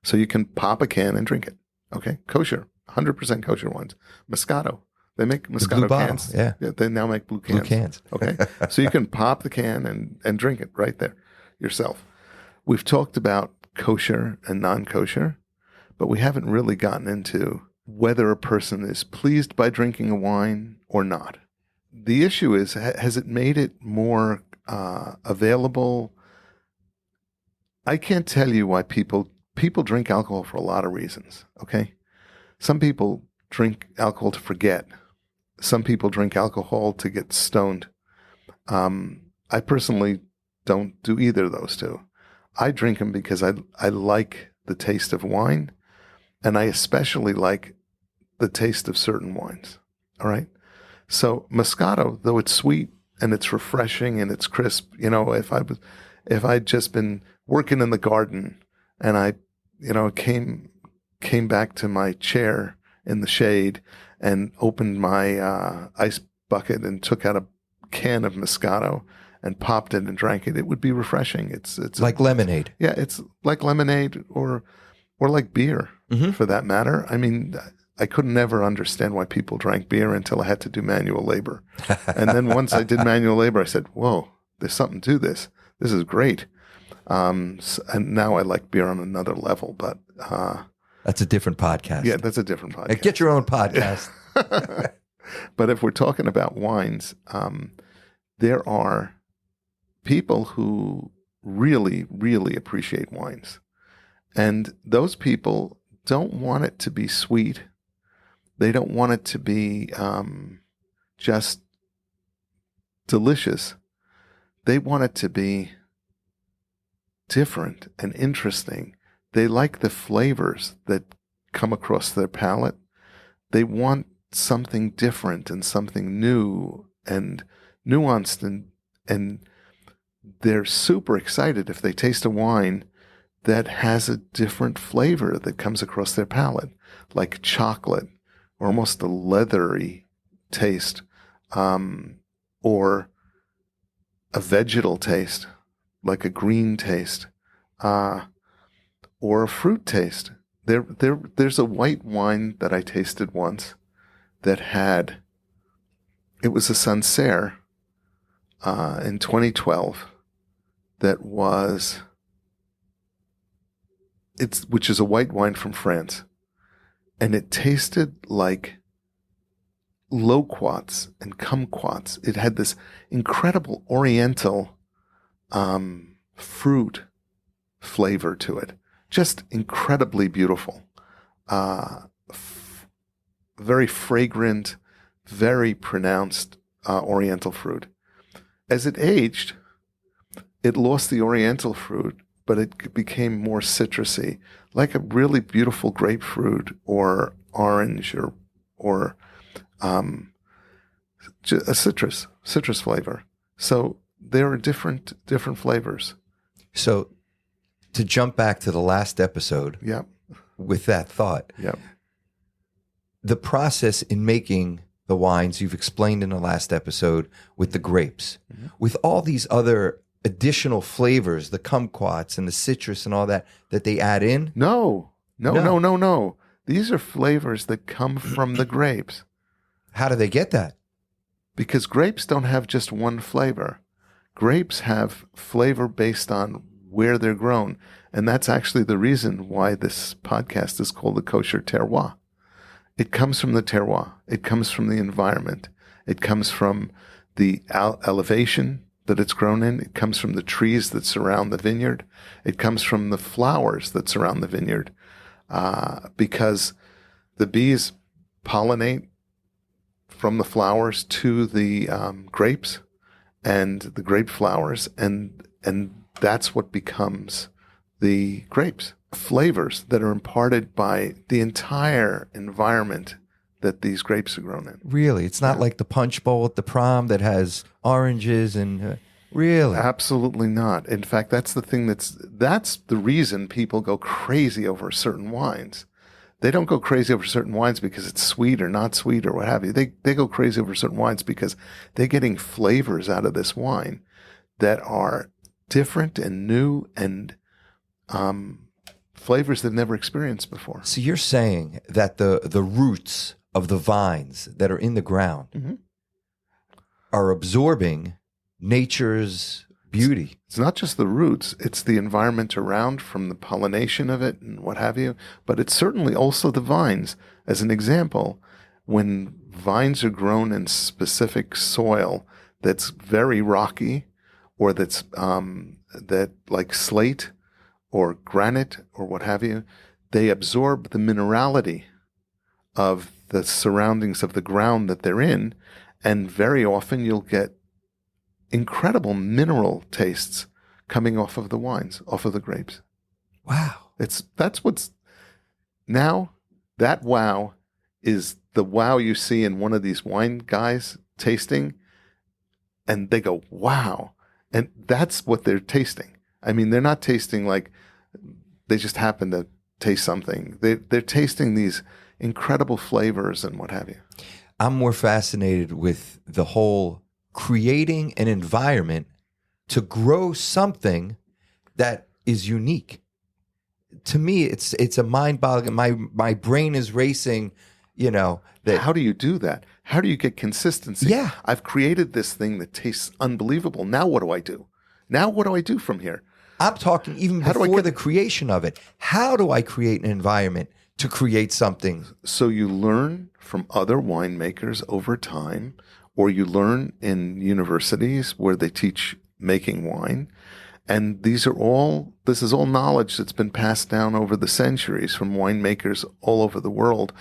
So you can pop a can and drink it. Okay? Kosher. 100% kosher wines. Moscato. They make Moscato cans. Yeah. They now make blue cans. Okay? So you can pop the can and drink it right there yourself. We've talked about kosher and non-kosher, but we haven't really gotten into whether a person is pleased by drinking a wine or not. The issue is, has it made it more available? I can't tell you why people drink alcohol for a lot of reasons, okay? Some people drink alcohol to forget. Some people drink alcohol to get stoned. I personally don't do either of those two. I drink them because I like the taste of wine, and I especially like the taste of certain wines. All right. So Moscato, though it's sweet and it's refreshing and it's crisp, if I'd just been working in the garden and I, came back to my chair in the shade and opened my ice bucket and took out a can of Moscato and popped it and drank it, it would be refreshing. It's like lemonade. Yeah, it's like lemonade or like beer, for that matter. I mean, I could never understand why people drank beer until I had to do manual labor. And then once I did manual labor, I said, whoa, there's something to this. This is great. And now I like beer on another level, but... that's a different podcast. Yeah, that's a different podcast. Get your own podcast. But if we're talking about wines, there are people who really, really appreciate wines. And those people don't want it to be sweet. They don't want it to be just delicious. They want it to be different and interesting. They like the flavors that come across their palate. They want something different and something new and nuanced, and they're super excited if they taste a wine that has a different flavor that comes across their palate, like chocolate, or almost a leathery taste, or a vegetal taste, like a green taste, or a fruit taste. There's a white wine that I tasted once that it was a Sancerre in 2012 that was which is a white wine from France, and it tasted like loquats and kumquats. It had this incredible oriental fruit flavor to it, just incredibly beautiful. Very fragrant, very pronounced oriental fruit. As it aged, it lost the oriental fruit, but it became more citrusy, like a really beautiful grapefruit or orange or a citrus flavor. So there are different flavors. So to jump back to the last episode, Yeah. with that thought, Yeah. the process in making the wines you've explained in the last episode with the grapes, with all these other additional flavors, the kumquats and the citrus and all that they add in? No. These are flavors that come from the grapes. How do they get that? Because grapes don't have just one flavor. Grapes have flavor based on where they're grown. And that's actually the reason why this podcast is called the Kosher Terroir. It comes from the terroir. It comes from the environment. It comes from the elevation that it's grown in. It comes from the trees that surround the vineyard. It comes from the flowers that surround the vineyard. Because the bees pollinate from the flowers to the grapes and the grape flowers, and that's what becomes the grapes. Flavors that are imparted by the entire environment that these grapes are grown in. Really? It's not like the punch bowl at the prom that has oranges and... really? Absolutely not. In fact, that's the thing that's the reason people go crazy over certain wines. They don't go crazy over certain wines because it's sweet or not sweet or what have you. They go crazy over certain wines because they're getting flavors out of this wine that are different and new and flavors they've never experienced before. So you're saying that the roots of the vines that are in the ground are absorbing nature's beauty. It's not just the roots, it's the environment around, from the pollination of it and what have you, but it's certainly also the vines. As an example, when vines are grown in specific soil that's very rocky, or that's that like slate or granite or what have you, they absorb the minerality of the surroundings of the ground that they're in, and very often you'll get incredible mineral tastes coming off of the wines, off of the grapes. Wow. That's what's now, that wow is the wow you see in one of these wine guys tasting, and they go, wow. And that's what they're tasting. I mean, they're not tasting like they just happen to taste something. They're tasting these incredible flavors and what have you. I'm more fascinated with the whole creating an environment to grow something that is unique. To me, it's a mind-boggling. My brain is racing, that. How do you do that? How do you get consistency? Yeah. I've created this thing that tastes unbelievable. Now what do I do? Now what do I do from here? I'm talking even before the creation of it. How do I create an environment to create something? So you learn from other winemakers over time, or you learn in universities where they teach making wine. And this is all knowledge that's been passed down over the centuries from winemakers all over the world,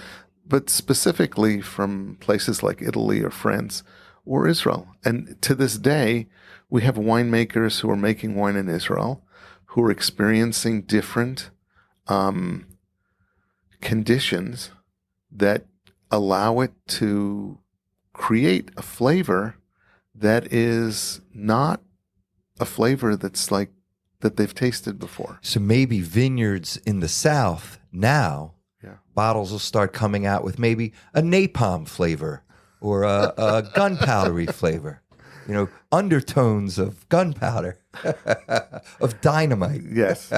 but specifically from places like Italy or France or Israel. And to this day, we have winemakers who are making wine in Israel who are experiencing different conditions that allow it to create a flavor that is not a flavor that's like that they've tasted before. So maybe vineyards in the South now, bottles will start coming out with maybe a napalm flavor or a gunpowdery flavor, undertones of gunpowder, of dynamite. Yes.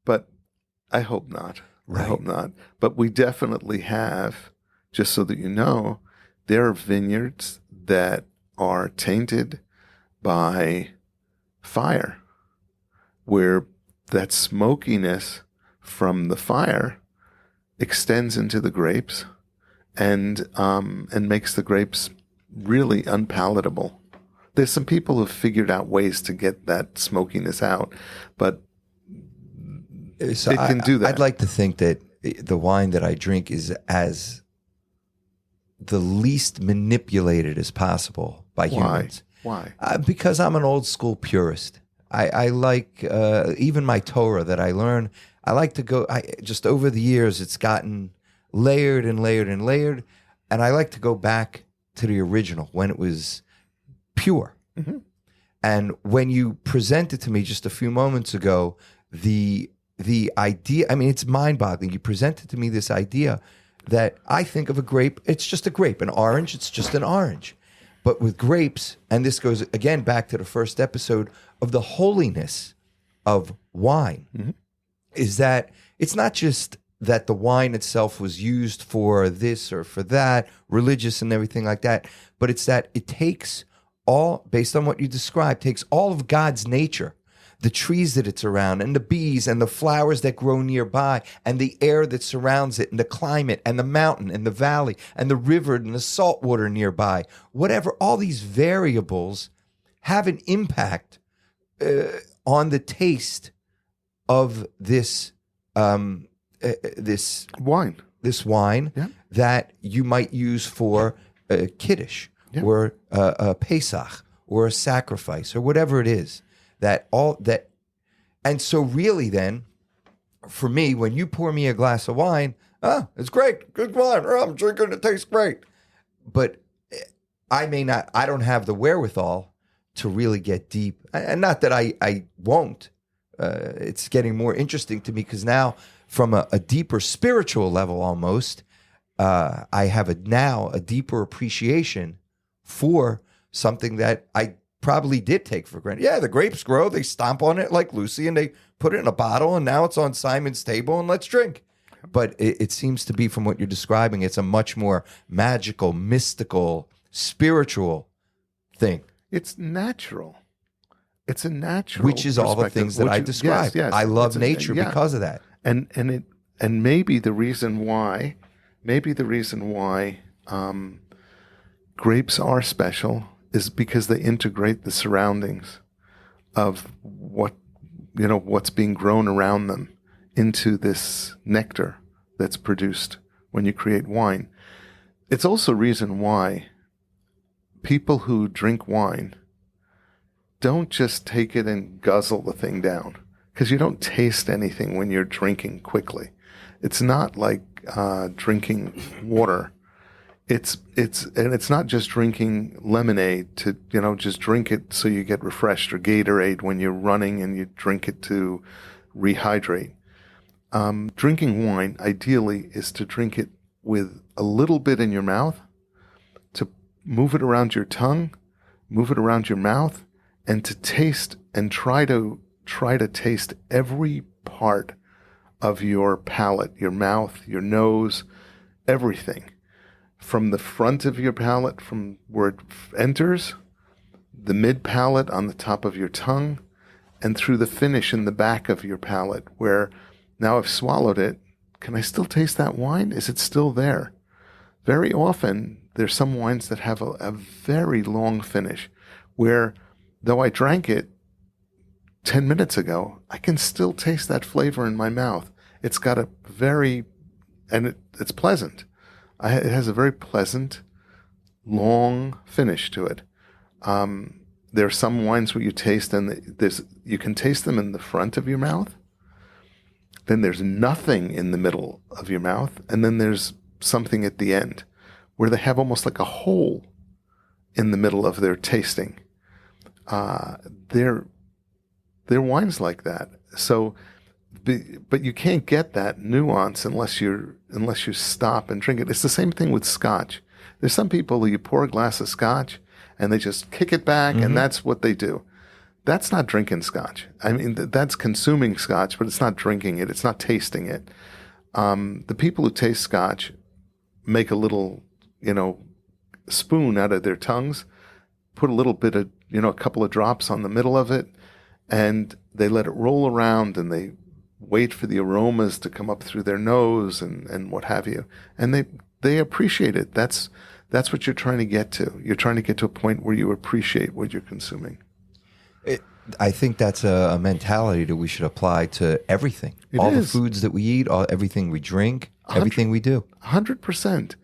But I hope not. Right. I hope not. But we definitely have, just so that you know, there are vineyards that are tainted by fire, where that smokiness from the fire extends into the grapes and makes the grapes really unpalatable. There's some people who've figured out ways to get that smokiness out, but So it can do that. I'd like to think that the wine that I drink is as the least manipulated as possible by humans. Why? Because I'm an old school purist. I like even my Torah that I learn. I like to go. Just over the years, it's gotten layered and layered and layered, and I like to go back to the original when it was pure. Mm-hmm. And when you presented to me just a few moments ago the idea, I mean, it's mind-boggling. You presented to me this idea that I think of a grape, it's just a grape. An orange, it's just an orange. But with grapes, and this goes again back to the first episode of the holiness of wine, is that it's not just that the wine itself was used for this or for that, religious and everything like that, but it's that it takes all, based on what you described, takes all of God's nature, the trees that it's around, and the bees, and the flowers that grow nearby, and the air that surrounds it, and the climate, and the mountain, and the valley, and the river, and the salt water nearby. Whatever, all these variables have an impact on the taste of this this Wine. Yeah. That you might use for Kiddush or a Pesach or a sacrifice or whatever it is. And so really then, for me, when you pour me a glass of wine, it's great, good wine, I'm drinking, it tastes great. But I don't have the wherewithal to really get deep. And not that I won't. It's getting more interesting to me because now, from a deeper spiritual level almost, I have a deeper appreciation for something that I probably did take for granted. Yeah, the grapes grow, they stomp on it like Lucy, and they put it in a bottle, and now it's on Simon's table, and let's drink. But it seems to be, from what you're describing, it's a much more magical, mystical, spiritual thing. It's natural. It's a natural, which is all the things that I described. Yes. I love nature because of that. And maybe the reason why grapes are special is because they integrate the surroundings of what's being grown around them into this nectar that's produced when you create wine. It's also a reason why people who drink wine don't just take it and guzzle the thing down, because you don't taste anything when you're drinking quickly. It's not like drinking water. It's not just drinking lemonade to just drink it so you get refreshed, or Gatorade when you're running and you drink it to rehydrate. Drinking wine ideally is to drink it with a little bit in your mouth, to move it around your tongue, move it around your mouth, and to taste and try to taste every part of your palate, your mouth, your nose, everything. From the front of your palate, from where it enters, the mid palate on the top of your tongue, and through the finish in the back of your palate, where now I've swallowed it, can I still taste that wine? Is it still there? Very often, there's some wines that have a very long finish, where though I drank it 10 minutes ago, I can still taste that flavor in my mouth. It's got a it's pleasant. It has a very pleasant, long finish to it. There are some wines where you taste, and you can taste them in the front of your mouth. Then there's nothing in the middle of your mouth, and then there's something at the end, where they have almost like a hole in the middle of their tasting. They're wines like that. So, but you can't get that nuance unless you stop and drink it. It's the same thing with scotch. There's some people who you pour a glass of scotch and they just kick it back, and that's what they do. That's not drinking scotch. I mean, that's consuming scotch, but it's not drinking it. It's not tasting it. The people who taste scotch make a little, spoon out of their tongues, put a little bit of, a couple of drops on the middle of it, and they let it roll around, and they wait for the aromas to come up through their nose and what have you. And they appreciate it. That's what you're trying to get to. You're trying to get to a point where you appreciate what you're consuming. I think that's a mentality that we should apply to everything. All the foods that we eat, everything we drink, everything we do. 100%.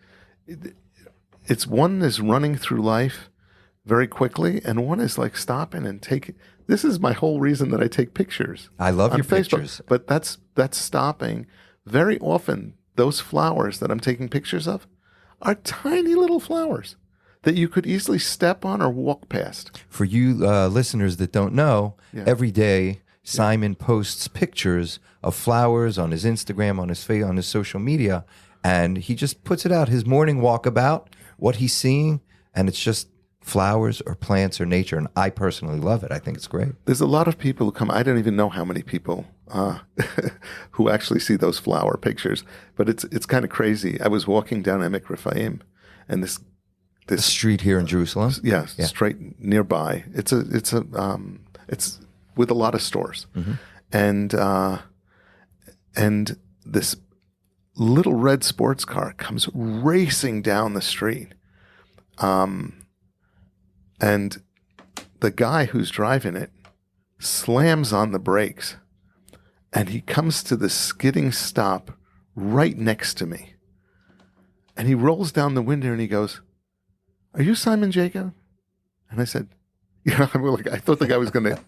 It's one is running through life very quickly, and one is like stopping and taking. This is my whole reason that I take pictures. I love your Facebook, pictures. but that's stopping. Very often, those flowers that I'm taking pictures of are tiny little flowers that you could easily step on or walk past. For you listeners that don't know, every day Simon posts pictures of flowers on his Instagram, on his social media, and he just puts it out, his morning walkabout, what he's seeing, and it's just flowers or plants or nature, and I personally love it. I think it's great. There's a lot of people who come. I don't even know how many people who actually see those flower pictures, but it's kind of crazy. I was walking down Emek Rephaim, and this street here in Jerusalem. Yeah, straight nearby. It's with a lot of stores, and this little red sports car comes racing down the street, and the guy who's driving it slams on the brakes, and he comes to the skidding stop right next to me, and he rolls down the window and he goes, "Are you Simon Jacob?" And I said, I thought the guy was going to,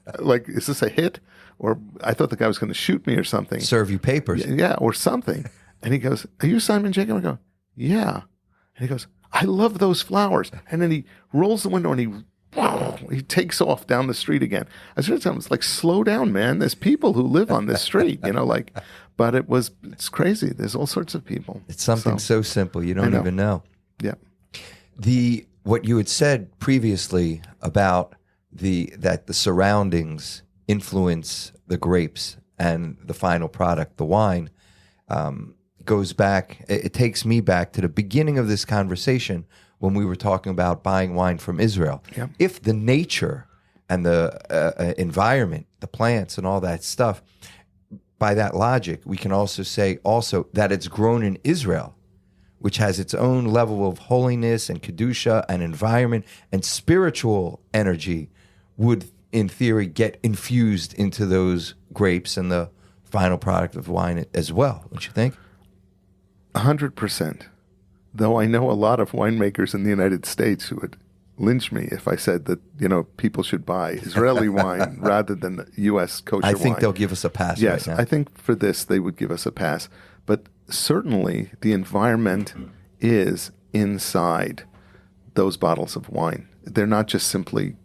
is this a hit? Or I thought the guy was going to shoot me or something. Serve you papers. Yeah, or something. And he goes, "Are you Simon Jacob?" I go, "Yeah." And he goes, "I love those flowers." And then he rolls the window and he takes off down the street again. I was trying to tell him, it's like, slow down, man. There's people who live on this street, but it's crazy. There's all sorts of people. It's something so simple. You don't even know. Yeah. What you had said previously about that the surroundings influence the grapes and the final product, the wine, goes back. It takes me back to the beginning of this conversation when we were talking about buying wine from Israel. Yeah. If the nature and the environment, the plants and all that stuff, by that logic, we can also say that it's grown in Israel, which has its own level of holiness and kedusha and environment and spiritual energy, would, in theory, get infused into those grapes and the final product of wine as well, don't you think? 100%. Though I know a lot of winemakers in the United States who would lynch me if I said that, people should buy Israeli wine rather than U.S. kosher wine. I think they'll give us a pass right now. Yes, I think for this they would give us a pass. But certainly the environment is inside those bottles of wine. They're not just simply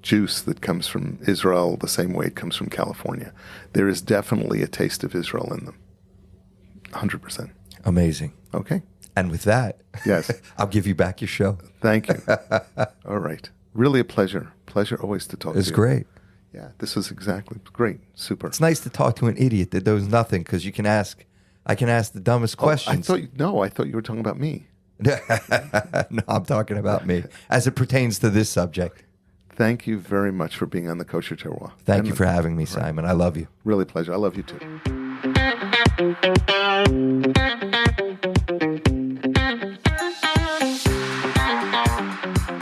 juice that comes from Israel the same way it comes from California. There is definitely a taste of Israel in them. 100%. Amazing. Okay. And with that, yes, I'll give you back your show. Thank you. All right. Really a pleasure. Pleasure always to talk to you. It's great. Yeah, this was great. Super. It's nice to talk to an idiot that knows nothing, because I can ask the dumbest questions. I thought you were talking about me. No, I'm talking about me as it pertains to this subject. Thank you very much for being on the Kosher Terroir. Thank you for having me, Simon. I love you. Really a pleasure. I love you too.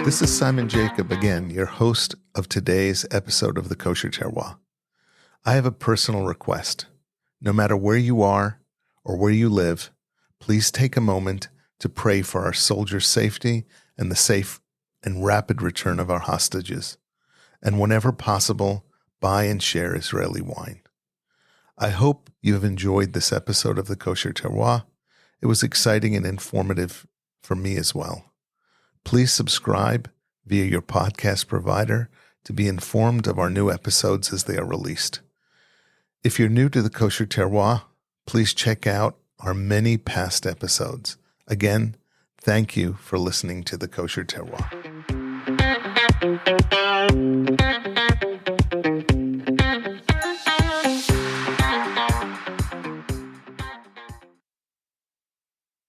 This is Simon Jacob again, your host of today's episode of the Kosher Terroir. I have a personal request. No matter where you are or where you live, please take a moment to pray for our soldiers' safety and the safe and rapid return of our hostages. And whenever possible, buy and share Israeli wine. I hope you have enjoyed this episode of the Kosher Terroir. It was exciting and informative for me as well. Please subscribe via your podcast provider to be informed of our new episodes as they are released. If you're new to the Kosher Terroir, please check out our many past episodes. Again, thank you for listening to the Kosher Terroir.